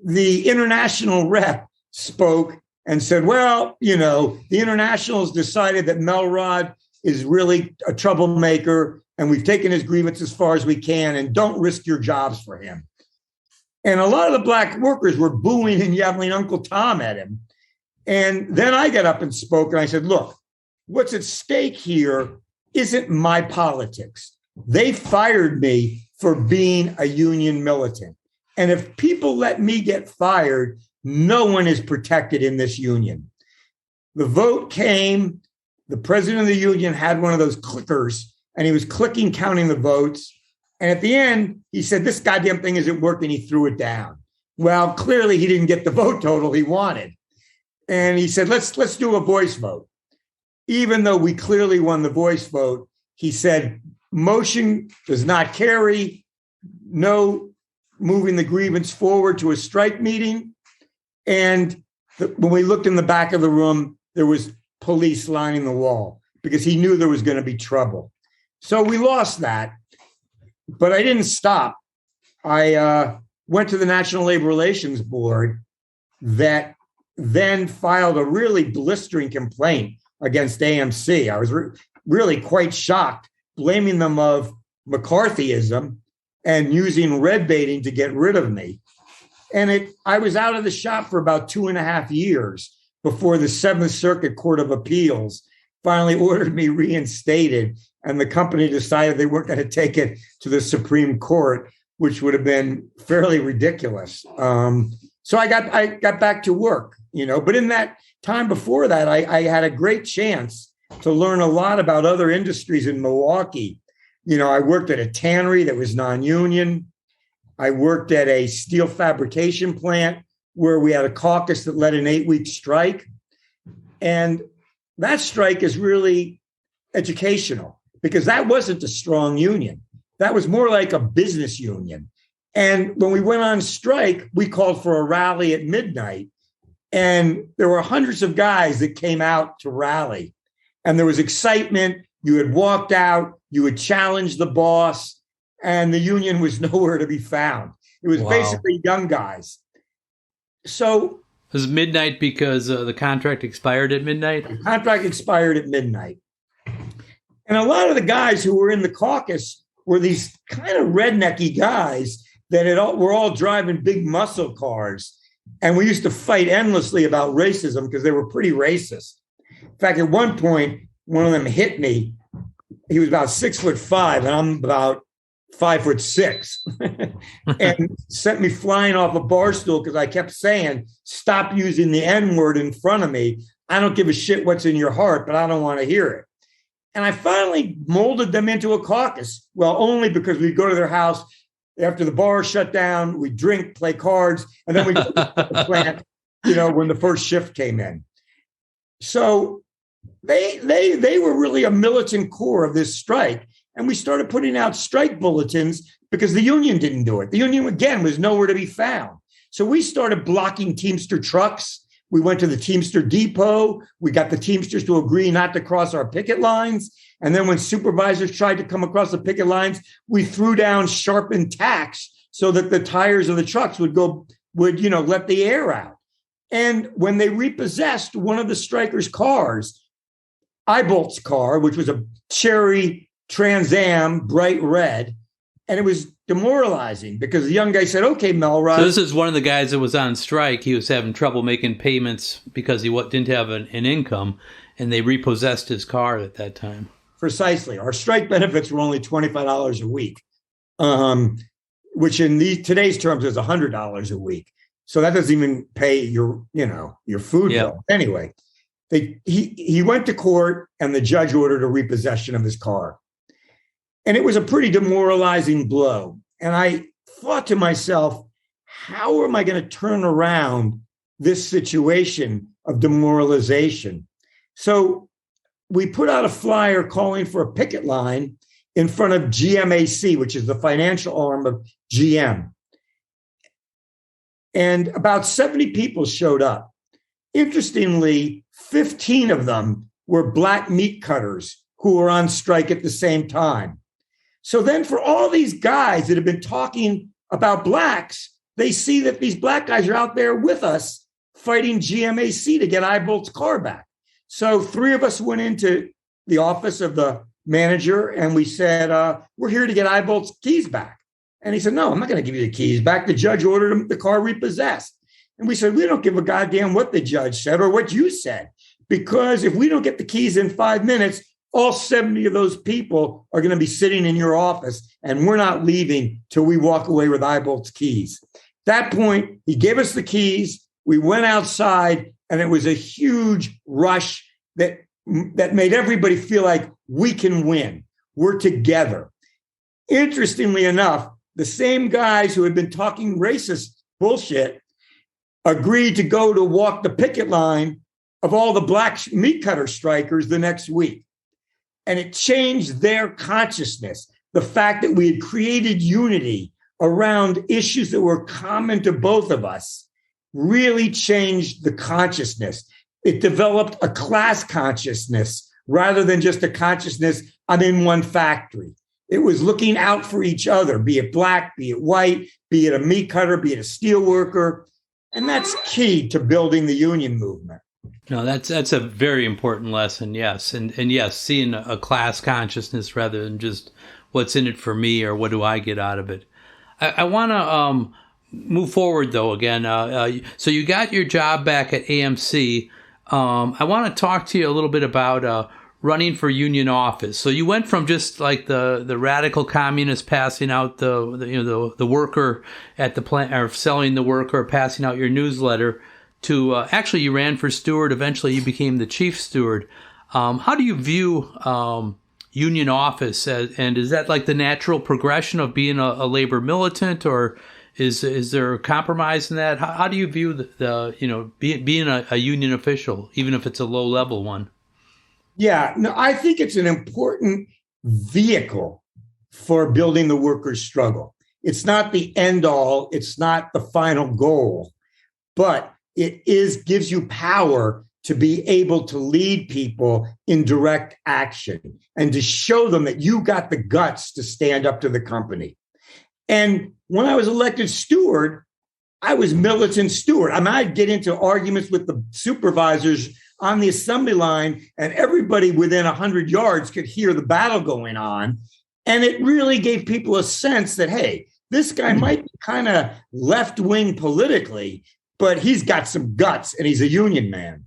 the international rep spoke and said, well, the internationals decided that Melrod is really a troublemaker, and we've taken his grievance as far as we can, and don't risk your jobs for him. And a lot of the black workers were booing and yelling Uncle Tom at him. And then I got up and spoke, and I said, look, what's at stake here isn't my politics. They fired me for being a union militant. And if people let me get fired, no one is protected in this union. The vote came. The president of the union had one of those clickers, and he was clicking, counting the votes. And at the end, he said, this goddamn thing isn't working. He threw it down. Well, clearly he didn't get the vote total he wanted. And he said, let's do a voice vote. Even though we clearly won the voice vote, he said, motion does not carry, no moving the grievance forward to a strike meeting. And when we looked in the back of the room, there was police lining the wall because he knew there was going to be trouble. So we lost that, but I didn't stop. I went to the National Labor Relations Board that then filed a really blistering complaint against AMC. I was really quite shocked, blaming them of McCarthyism and using red baiting to get rid of me. And I was out of the shop for about 2.5 years before the Seventh Circuit Court of Appeals finally ordered me reinstated. And the company decided they weren't going to take it to the Supreme Court, which would have been fairly ridiculous. So I got back to work, but in that time before that, I had a great chance to learn a lot about other industries in Milwaukee. I worked at a tannery that was non-union. I worked at a steel fabrication plant where we had a caucus that led an 8-week strike. And that strike is really educational because that wasn't a strong union. That was more like a business union. And when we went on strike, we called for a rally at midnight. And there were hundreds of guys that came out to rally. And there was excitement. You had walked out, you had challenged the boss, and the union was nowhere to be found. It was basically young guys. So it was midnight because the contract expired at midnight? The contract expired at midnight. And a lot of the guys who were in the caucus were these kind of rednecky guys that were all driving big muscle cars. And we used to fight endlessly about racism because they were pretty racist. In fact, at one point, one of them hit me. He was about 6'5", and I'm about 5'6", and sent me flying off a bar stool because I kept saying, stop using the N-word in front of me. I don't give a shit what's in your heart, but I don't want to hear it. And I finally molded them into a caucus. Well, only because we'd go to their house after the bar shut down, we'd drink, play cards, and then we'd go to the plant, when the first shift came in. So they were really a militant core of this strike. And we started putting out strike bulletins because the union didn't do it. The union, again, was nowhere to be found. So we started blocking Teamster trucks. We went to the Teamster depot. We got the Teamsters to agree not to cross our picket lines. And then when supervisors tried to come across the picket lines, we threw down sharpened tacks so that the tires of the trucks would let the air out. And when they repossessed one of the strikers' cars, Eyebolt's car, which was a cherry Trans Am, bright red, and it was demoralizing because the young guy said, okay, Melrod. So this is one of the guys that was on strike. He was having trouble making payments because he didn't have an income, and they repossessed his car at that time. Precisely. Our strike benefits were only $25 a week, which in today's terms is $100 a week. So that doesn't even pay your food bill. Anyway. He went to court and the judge ordered a repossession of his car. And it was a pretty demoralizing blow. And I thought to myself, how am I going to turn around this situation of demoralization? So we put out a flyer calling for a picket line in front of GMAC, which is the financial arm of GM. And about 70 people showed up. Interestingly, 15 of them were black meat cutters who were on strike at the same time. So then for all these guys that have been talking about blacks, they see that these black guys are out there with us fighting GMAC to get Eyebolt's car back. So 3 of us went into the office of the manager and we said, we're here to get Eyebolt's keys back. And he said, no, I'm not going to give you the keys back. The judge ordered him the car repossessed. And we said, we don't give a goddamn what the judge said or what you said, because if we don't get the keys in 5 minutes, all 70 of those people are going to be sitting in your office and we're not leaving till we walk away with Eyebolt's keys. At that point, he gave us the keys. We went outside and it was a huge rush that made everybody feel like we can win. We're together. Interestingly enough, the same guys who had been talking racist bullshit agreed to go to walk the picket line of all the black meat cutter strikers the next week. And it changed their consciousness. The fact that we had created unity around issues that were common to both of us really changed the consciousness. It developed a class consciousness rather than just a consciousness, I'm in one factory. It was looking out for each other, be it black, be it white, be it a meat cutter, be it a steel worker. And that's key to building the union movement. No, that's a very important lesson, yes. And yes, seeing a class consciousness rather than just what's in it for me or what do I get out of it. I want to move forward, though, again. So you got your job back at AMC. I want to talk to you a little bit about running for union office. So you went from just like the radical communist passing out the worker at the plant, or selling the worker, passing out your newsletter, to actually you ran for steward. Eventually you became the chief steward. How do you view union office, and is that like the natural progression of being a labor militant, or is there a compromise in that? How do you view being a union official, even if it's a low level one? Yeah, no, I think it's an important vehicle for building the workers' struggle. It's not the end all, it's not the final goal, but it gives you power to be able to lead people in direct action and to show them that you got the guts to stand up to the company. And when I was elected steward, I was militant steward. I mean, I'd get into arguments with the supervisors on the assembly line, and everybody within 100 yards could hear the battle going on. And it really gave people a sense that, hey, this guy might be kind of left-wing politically, but he's got some guts and he's a union man.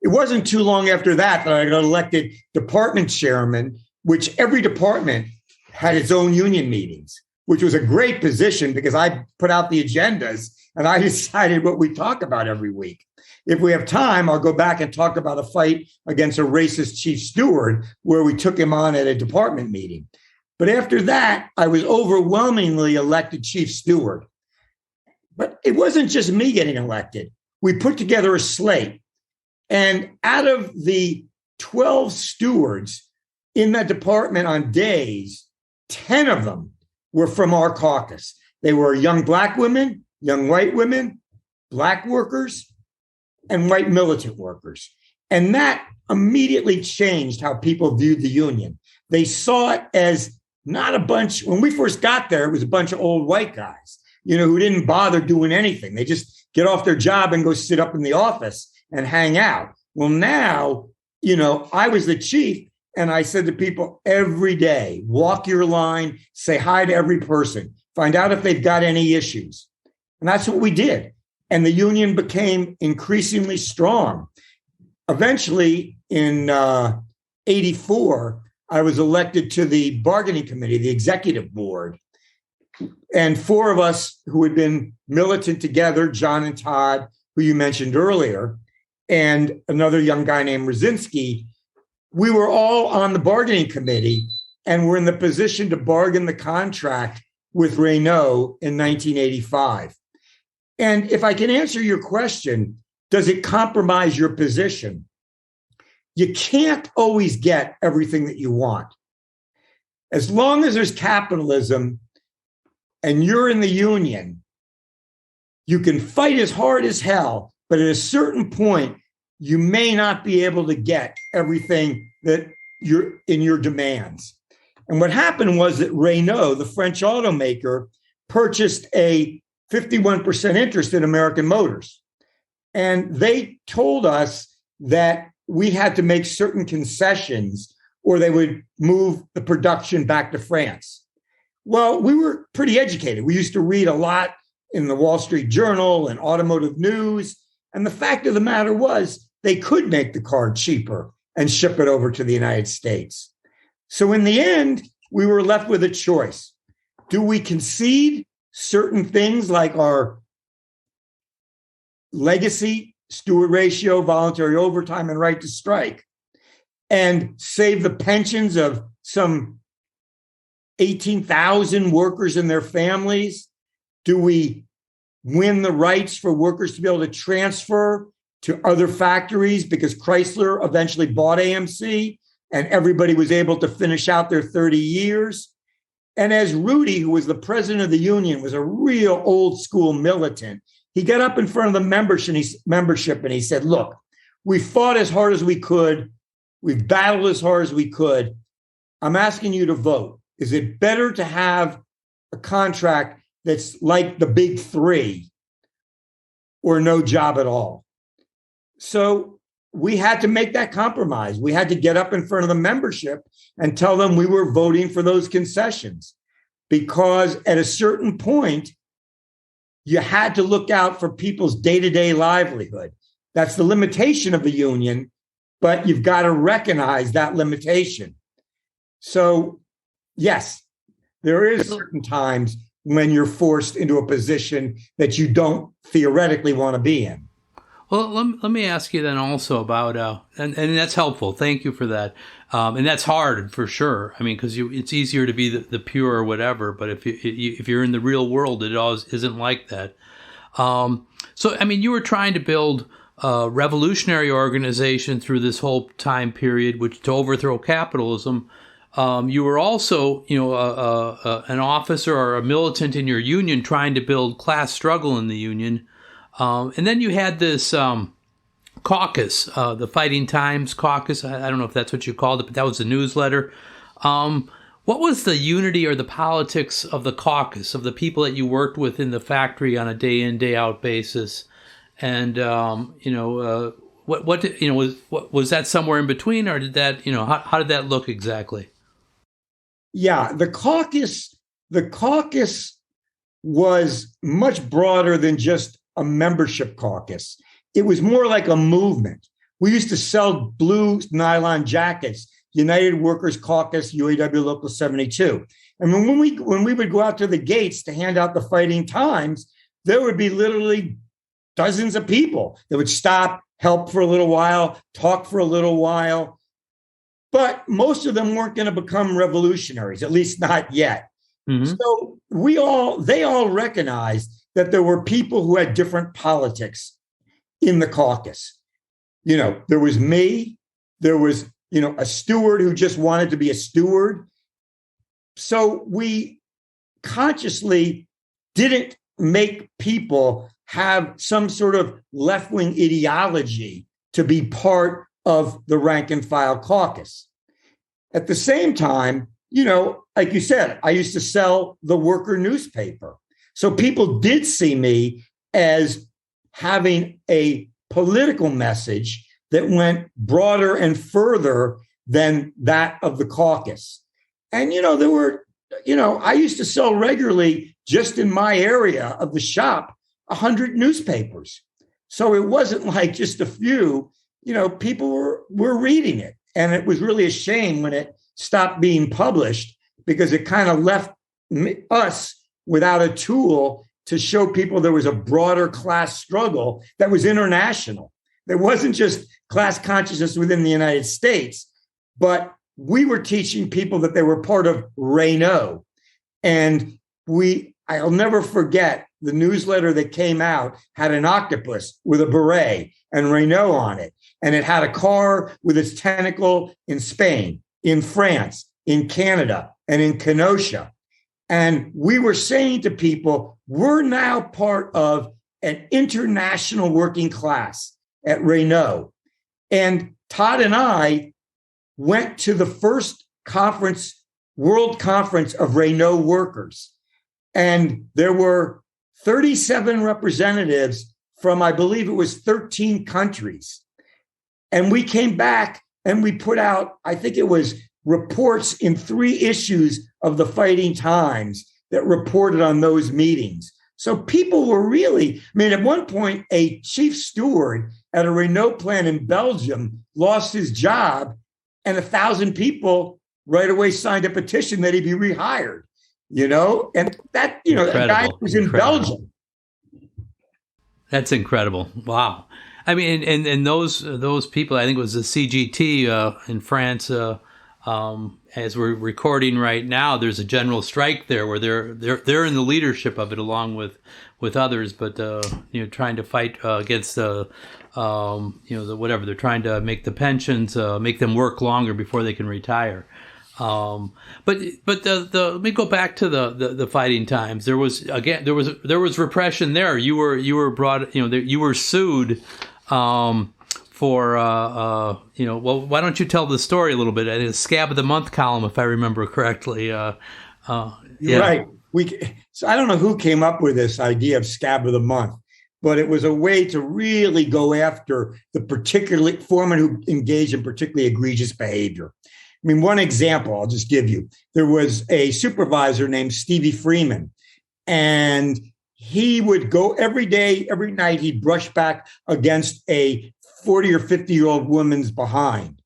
It wasn't too long after that I got elected department chairman, which every department had its own union meetings, which was a great position because I put out the agendas and I decided what we talk about every week. If we have time, I'll go back and talk about a fight against a racist chief steward where we took him on at a department meeting. But after that, I was overwhelmingly elected chief steward. But it wasn't just me getting elected. We put together a slate. And out of the 12 stewards in that department on days, 10 of them were from our caucus. They were young black women, young white women, black workers, and white militant workers. And that immediately changed how people viewed the union. They saw it as not a bunch, when we first got there, it was a bunch of old white guys, who didn't bother doing anything. They just get off their job and go sit up in the office and hang out. Well, now, I was the chief and I said to people every day, walk your line, say hi to every person, find out if they've got any issues. And that's what we did. And the union became increasingly strong. Eventually, in 84, I was elected to the bargaining committee, the executive board. And 4 of us who had been militant together, John and Todd, who you mentioned earlier, and another young guy named Rosinski, we were all on the bargaining committee and were in the position to bargain the contract with Renault in 1985. And if I can answer your question, does it compromise your position? You can't always get everything that you want. As long as there's capitalism and you're in the union, you can fight as hard as hell, but at a certain point, you may not be able to get everything that you're in your demands. And what happened was that Renault, the French automaker, purchased a 51% interest in American Motors. And they told us that we had to make certain concessions or they would move the production back to France. Well, we were pretty educated. We used to read a lot in the Wall Street Journal and automotive news. And the fact of the matter was they could make the car cheaper and ship it over to the United States. So in the end, we were left with a choice. Do we concede certain things like our legacy, steward ratio, voluntary overtime, and right to strike, and save the pensions of some 18,000 workers and their families? Do we win the rights for workers to be able to transfer to other factories because Chrysler eventually bought AMC and everybody was able to finish out their 30 years? And as Rudy, who was the president of the union, was a real old school militant, he got up in front of the membership and he said, look, we fought as hard as we could. We've battled as hard as we could. I'm asking you to vote. Is it better to have a contract that's like the big three or no job at all? So we had to make that compromise. We had to get up in front of the membership and tell them we were voting for those concessions, because at a certain point, you had to look out for people's day-to-day livelihood. That's the limitation of the union, but you've got to recognize that limitation. So, yes, there is certain times when you're forced into a position that you don't theoretically want to be in. Well, let me ask you then also about, and that's helpful. Thank you for that. And that's hard for sure. I mean, because it's easier to be the pure or whatever, but if you're in the real world, it always isn't like that. So, I mean, you were trying to build a revolutionary organization through this whole time period, which to overthrow capitalism. You were also, an officer or a militant in your union trying to build class struggle in the union. And then you had this caucus, the Fighting Times caucus. I don't know if that's what you called it, but that was a newsletter. What was the unity or the politics of the caucus, of the people that you worked with in the factory on a day in, day out basis? And, was that somewhere in between, or did that, how did that look exactly? Yeah, the caucus was much broader than just a membership caucus. It was more like a movement. We used to sell blue nylon jackets, United Workers Caucus, UAW Local 72. And when we would go out to the gates to hand out the Fighting Times, there would be literally dozens of people that would stop, help for a little while, talk for a little while. But most of them weren't going to become revolutionaries, at least not yet. Mm-hmm. So they all recognized that there were people who had different politics in the caucus. There was me, there was, a steward who just wanted to be a steward. So we consciously didn't make people have some sort of left-wing ideology to be part of the rank and file caucus. At the same time, like you said, I used to sell the worker newspaper. So people did see me as having a political message that went broader and further than that of the caucus. And, there were, I used to sell regularly just in my area of the shop, 100 newspapers. So it wasn't like just a few, people were reading it. And it was really a shame when it stopped being published, because it kind of left us without a tool to show people there was a broader class struggle that was international. there wasn't just class consciousness within the United States, but we were teaching people that they were part of Renault. And I'll never forget the newsletter that came out had an octopus with a beret and Renault on it. And it had a car with its tentacle in Spain, in France, in Canada, and in Kenosha. And we were saying to people, we're now part of an international working class at Renault. And Todd and I went to the first conference, World Conference of Renault workers. And there were 37 representatives from, I believe it was 13 countries. And we came back and we put out, I think it was reports in 3 issues of the Fighting Times that reported on those meetings. So people were really, at one point, a chief steward at a Renault plant in Belgium lost his job, and 1,000 people right away signed a petition that he be rehired, and that, a guy was in Belgium. That's incredible. Wow. I mean, and those people, I think it was the CGT in France, as we're recording right now, there's a general strike there where they're in the leadership of it along with others, but trying to fight against the whatever they're trying to make the pensions make them work longer before they can retire. But let me go back to the Fighting Times. There was repression there. You were brought, you were sued for well, why don't you tell the story a little bit? A Scab of the Month column, if I remember correctly. Yeah. Right. So I don't know who came up with this idea of Scab of the Month, but it was a way to really go after the particularly foreman who engaged in particularly egregious behavior. One example I'll just give you. There was a supervisor named Stevie Freeman, and he would go every day, every night, he'd brush back against a 40 or 50-year-old woman's behind.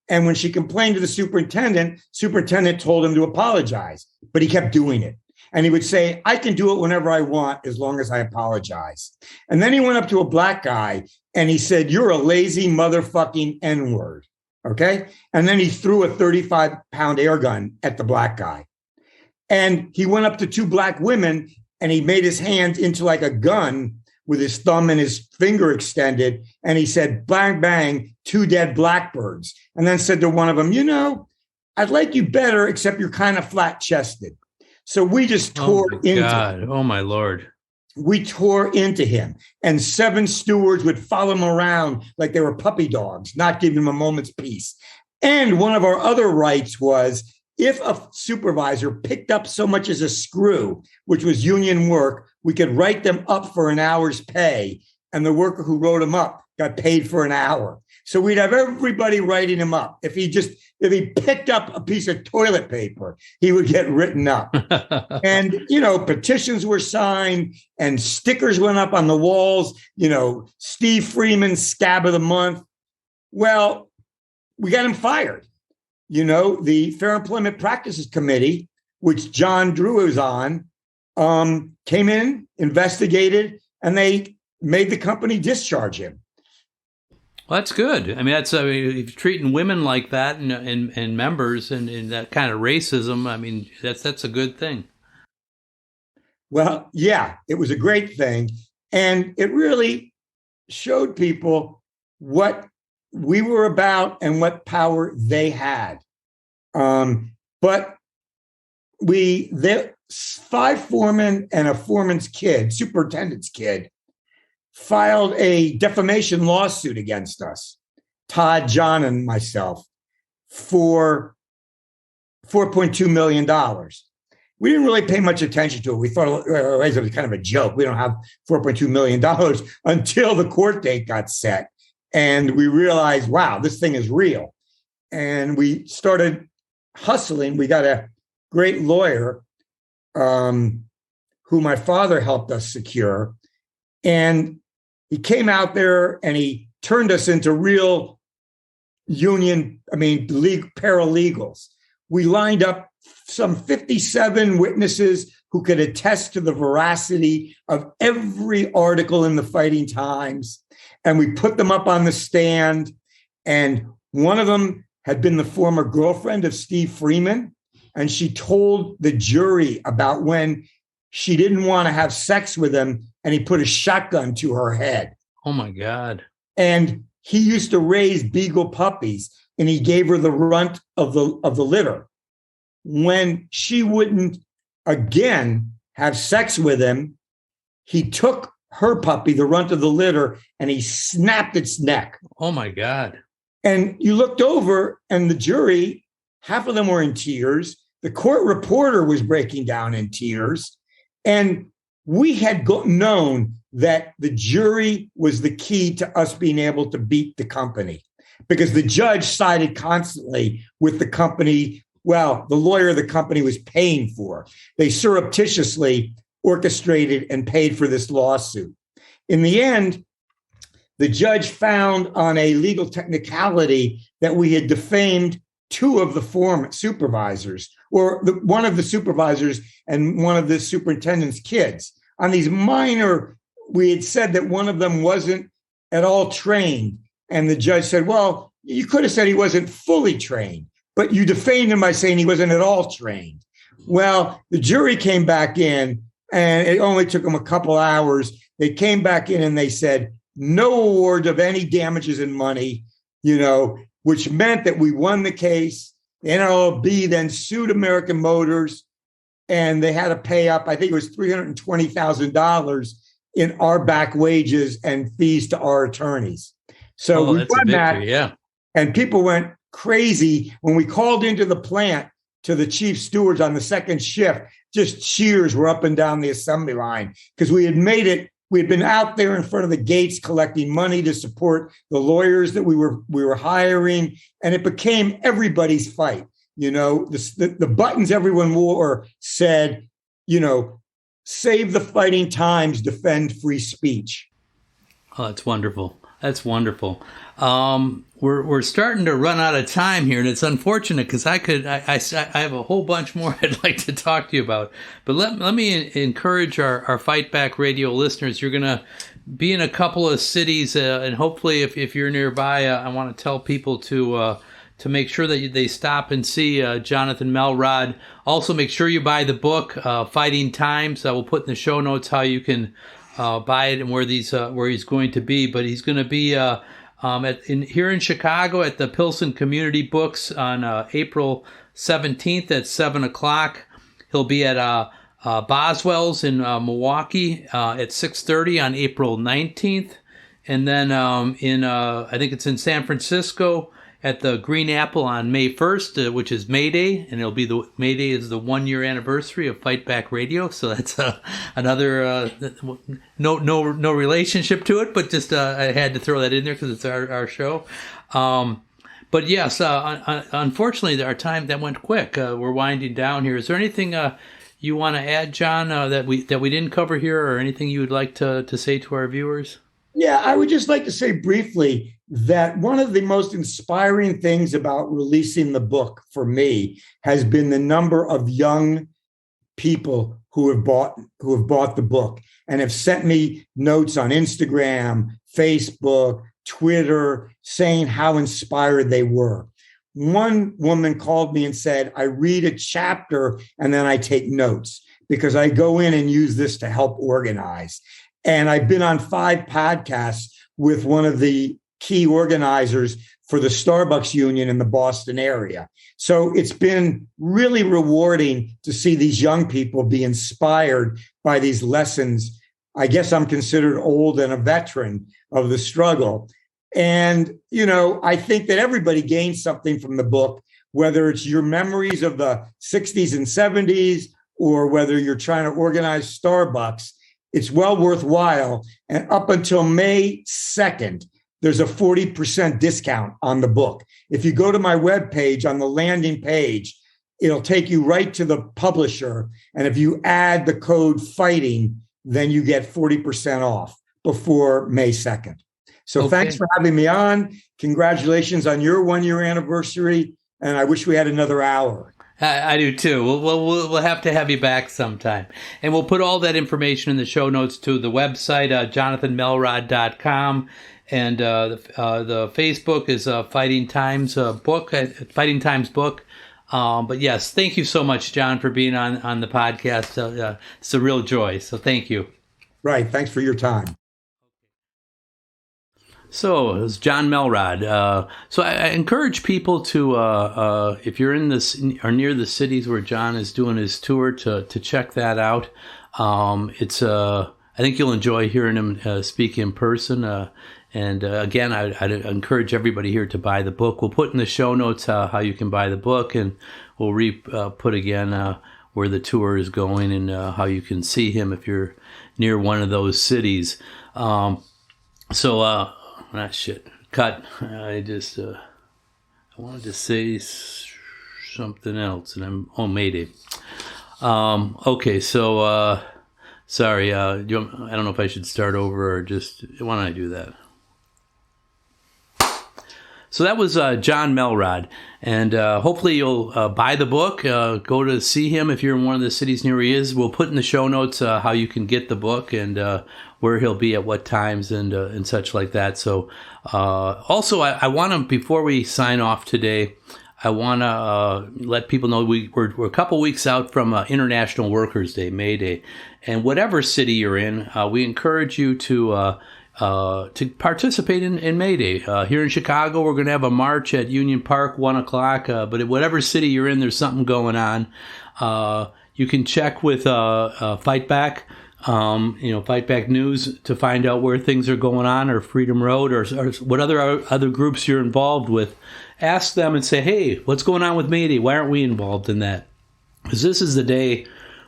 And when she complained to the superintendent told him to apologize, but he kept doing it. And he would say, I can do it whenever I want, as long as I apologize. And then he went up to a black guy and he said, you're a lazy motherfucking N-word. Okay. And then he threw a 35-pound air gun at the black guy. And he went up to 2 black women and he made his hand into like a gun with his thumb and his finger extended. And he said, bang, bang, 2 dead blackbirds. And then said to one of them, I'd like you better, except you're kind of flat chested. So we just tore into him. Oh, my Lord. We tore into him, and 7 stewards would follow him around like they were puppy dogs, not giving him a moment's peace. And one of our other rights was if a supervisor picked up so much as a screw, which was union work, we could write them up for an hour's pay, and the worker who wrote him up got paid for an hour. So we'd have everybody writing him up. If he picked up a piece of toilet paper, he would get written up. And, petitions were signed and stickers went up on the walls, Steve Freeman, Scab of the Month. Well, we got him fired. The Fair Employment Practices Committee, which John Drew was on, came in, investigated, and they made the company discharge him. Well, that's good. If treating women like that and members and that kind of racism, that's a good thing. Well, yeah, it was a great thing. And it really showed people what we were about and what power they had. But the 5 foremen and a foreman's kid, superintendent's kid, filed a defamation lawsuit against us, Todd, John, and myself, for $4.2 million. We didn't really pay much attention to it. We thought it was kind of a joke. We don't have $4.2 million until the court date got set. And we realized, wow, this thing is real. And we started hustling. We got a great lawyer who my father helped us secure. And he came out there and he turned us into real paralegals. we lined up some 57 witnesses who could attest to the veracity of every article in the Fighting Times. And we put them up on the stand. And one of them had been the former girlfriend of Steve Freeman. And she told the jury about when she didn't want to have sex with him and he put a shotgun to her head. Oh, my God. And he used to raise beagle puppies and he gave her the runt of the litter. When she wouldn't again have sex with him, he took her puppy, the runt of the litter, and he snapped its neck. Oh, my God. And you looked over and the jury, half of them were in tears. The court reporter was breaking down in tears. And we had known that the jury was the key to us being able to beat the company because the judge sided constantly with the company. Well, the lawyer the company was paying for. They surreptitiously orchestrated and paid for this lawsuit. In the end, the judge found on a legal technicality that we had defamed two of the former supervisors, or one of the supervisors and one of the superintendent's kids. On these minor, we had said that one of them wasn't at all trained. And the judge said, well, you could have said he wasn't fully trained, but you defamed him by saying he wasn't at all trained. Well, the jury came back in, and it only took them a couple hours. They came back in and they said, no award of any damages in money, which meant that we won the case. The NLRB then sued American Motors, and they had to pay up, I think it was $320,000 in our back wages and fees to our attorneys. So we won that. Yeah. And people went crazy when we called into the plant to the chief stewards on the second shift. Just cheers were up and down the assembly line because we had made it. We had been out there in front of the gates collecting money to support the lawyers that we were hiring, and it became everybody's fight. The buttons everyone wore said, save the Fighting Times, defend free speech. Oh, that's wonderful. That's wonderful. We're starting to run out of time here, and it's unfortunate because I have a whole bunch more I'd like to talk to you about. But let me encourage our Fight Back Radio listeners. You're going to be in a couple of cities, and hopefully, if you're nearby, I want to tell people to make sure that they stop and see Jonathan Melrod. Also, make sure you buy the book, Fighting Times. I will put in the show notes how you can buy it and where he's going to be. But he's going to be here in Chicago at the Pilsen Community Books on April 17th at 7 o'clock. He'll be at Boswell's in Milwaukee at 6:30 on April 19th. And then I think it's in San Francisco at the Green Apple on May 1st, which is May Day, and May Day is the 1-year anniversary of Fight Back Radio, so that's another no relationship to it, but just I had to throw that in there because it's our show. But yes, unfortunately, our time that went quick. We're winding down here. Is there anything you want to add, John, that we didn't cover here, or anything you would like to say to our viewers? Yeah, I would just like to say briefly that one of the most inspiring things about releasing the book for me has been the number of young people who have bought the book and have sent me notes on Instagram, Facebook, Twitter, saying how inspired they were. One woman called me and said, I read a chapter and then I take notes because I go in and use this to help organize. And I've been on 5 podcasts with one of the key organizers for the Starbucks union in the Boston area. So it's been really rewarding to see these young people be inspired by these lessons. I guess I'm considered old and a veteran of the struggle. And, I think that everybody gains something from the book, whether it's your memories of the 60s and 70s, or whether you're trying to organize Starbucks. It's well worthwhile. And up until May 2nd, there's a 40% discount on the book. If you go to my webpage on the landing page, it'll take you right to the publisher. And if you add the code FIGHTING, then you get 40% off before May 2nd. So Thanks for having me on. Congratulations on your 1-year anniversary. And I wish we had another hour. I do too. We'll have to have you back sometime. And we'll put all that information in the show notes to the website, jonathanmelrod.com. And the Facebook is Fighting Times book, Fighting Times book. But yes, thank you so much, Jon, for being on the podcast. It's a real joy. So thank you. Right. Thanks for your time. So it was Jon Melrod. So I encourage people to, if you're in this or near the cities where Jon is doing his tour, to check that out. I think you'll enjoy hearing him speak in person. And again, I'd encourage everybody here to buy the book. We'll put in the show notes how you can buy the book, and we'll put again where the tour is going and how you can see him if you're near one of those cities. Cut. I wanted to say something else, and Mayday. Okay, so sorry. I don't know if I should start over or just why don't I do that? So that was Jon Melrod, and hopefully you'll buy the book, go to see him if you're in one of the cities near where he is. We'll put in the show notes how you can get the book and where he'll be at what times and such like that. So also, I want to, before we sign off today, I want to let people know we're a couple weeks out from International Workers' Day, May Day, and whatever city you're in, we encourage you to participate in May Day. Here in Chicago, we're going to have a march at Union Park, 1:00. But in whatever city you're in, there's something going on. You can check with Fight Back, Fight Back News to find out where things are going on, or Freedom Road, or what other groups you're involved with. Ask them and say, hey, what's going on with May Day? Why aren't we involved in that? Because this is the day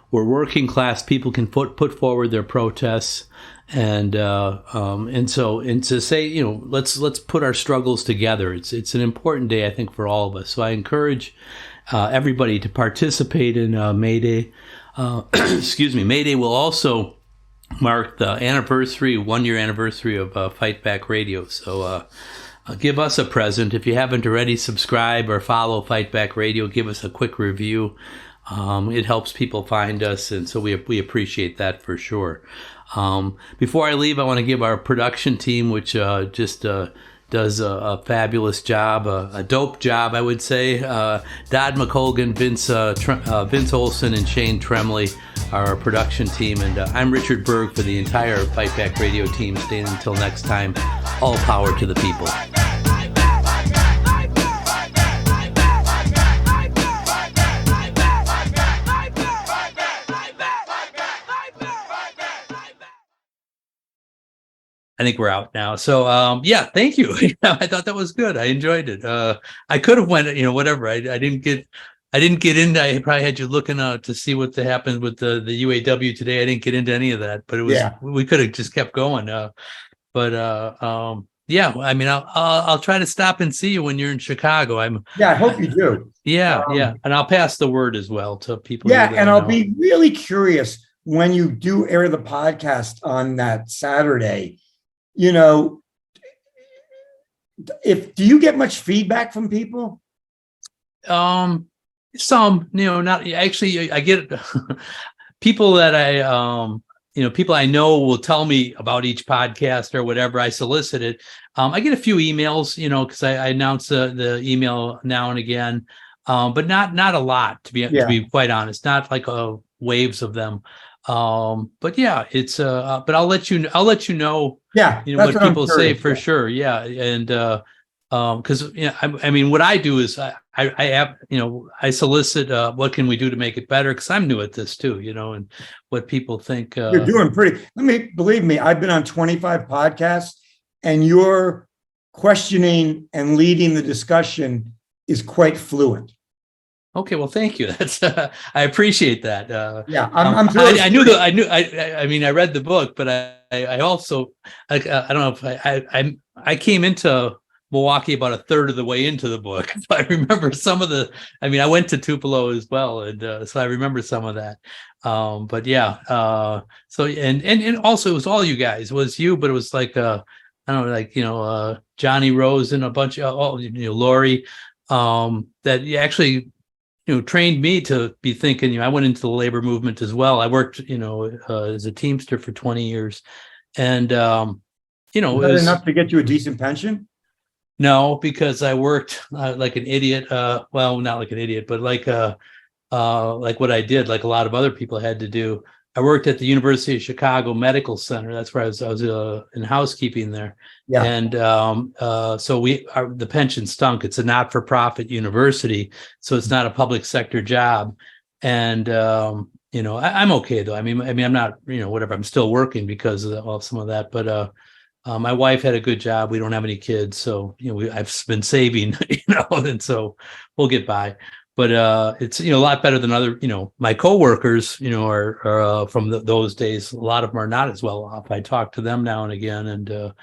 where working class people can put forward their protests. And to say, let's put our struggles together. It's an important day, I think, for all of us. So I encourage everybody to participate in May Day. Excuse me. May Day will also mark the 1-year anniversary of Fight Back Radio. So give us a present. If you haven't already, subscribe or follow Fight Back Radio. Give us a quick review. It helps people find us, and so we appreciate that for sure. Before I leave, I want to give our production team, which just does a fabulous job, a dope job, I would say. Dodd McColgan, Vince Olson, and Shane Tremley are our production team. And I'm Richard Berg for the entire Fight Back Radio team. Staying until next time, all power to the people. I think we're out now. So, thank you. I thought that was good. I enjoyed it. I could have went, whatever. I didn't get into, I probably had you looking to see what happened with the UAW today. I didn't get into any of that, but it was, we could have just kept going. I'll try to stop and see you when you're in Chicago. I hope you do. And I'll pass the word as well to people. And I'll be really curious when you do air the podcast on that Saturday. Do you get much feedback from people? Some, not actually. I get people that people I know will tell me about each podcast or whatever I solicited. I get a few emails, because I announce the email now and again, but not a lot to be quite honest. Not like waves of them. But it's but I'll let you know. What people say for sure. And because what I do is I solicit what can we do to make it better, because I'm new at this too, and what people think. You're doing pretty. Believe me, I've been on 25 podcasts, and your questioning and leading the discussion is quite fluent. Okay, well, thank you. That's I appreciate that. I'm thrilled. I read the book, but I also I don't know if I came into Milwaukee about a third of the way into the book. I remember some of the. I went to Tupelo as well, and so I remember some of that. So and also it was all you guys. It was you, but it was like Johnny Rose and a bunch of Lori. That you actually. trained me to be thinking. I went into the labor movement as well. I worked, as a Teamster for 20 years, and it Was that was enough to get you a decent pension? no, because I worked like an idiot. Well, not like an idiot, but like what I did, like a lot of other people had to do. I worked at the University of Chicago Medical Center. That's where I was in housekeeping there. Yeah. And so the pension stunk. It's a not-for-profit university, so it's not a public sector job. And I'm okay though. I mean, I'm not, whatever. I'm still working because of some of that. But my wife had a good job. We don't have any kids, so I've been saving, and so we'll get by. But it's a lot better than other, my coworkers, are from those days. A lot of them are not as well off. I talk to them now and again, and a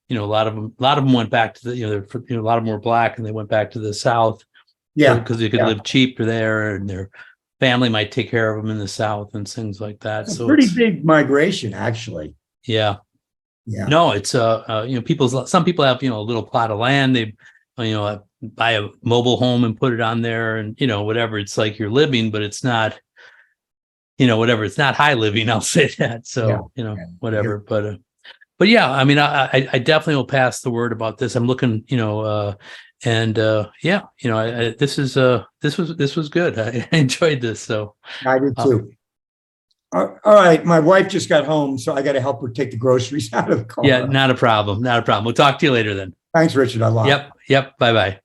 lot of them went back to the, a lot of them were black, and they went back to the South, because they could live cheaper there, and their family might take care of them in the South and things like that. It's so a pretty big migration, actually. Yeah. Yeah. No, it's some people have a little plot of land. They buy a mobile home and put it on there, and whatever. It's like you're living, but it's not whatever. It's not high living. I'll say that. So whatever. But yeah, I mean, I definitely will pass the word about this. I'm looking, this was good. I enjoyed this. So I did too. All right, my wife just got home, so I got to help her take the groceries out of the car. Yeah, not a problem. Not a problem. We'll talk to you later then. Thanks, Richard. I love it. Yep. Bye-bye.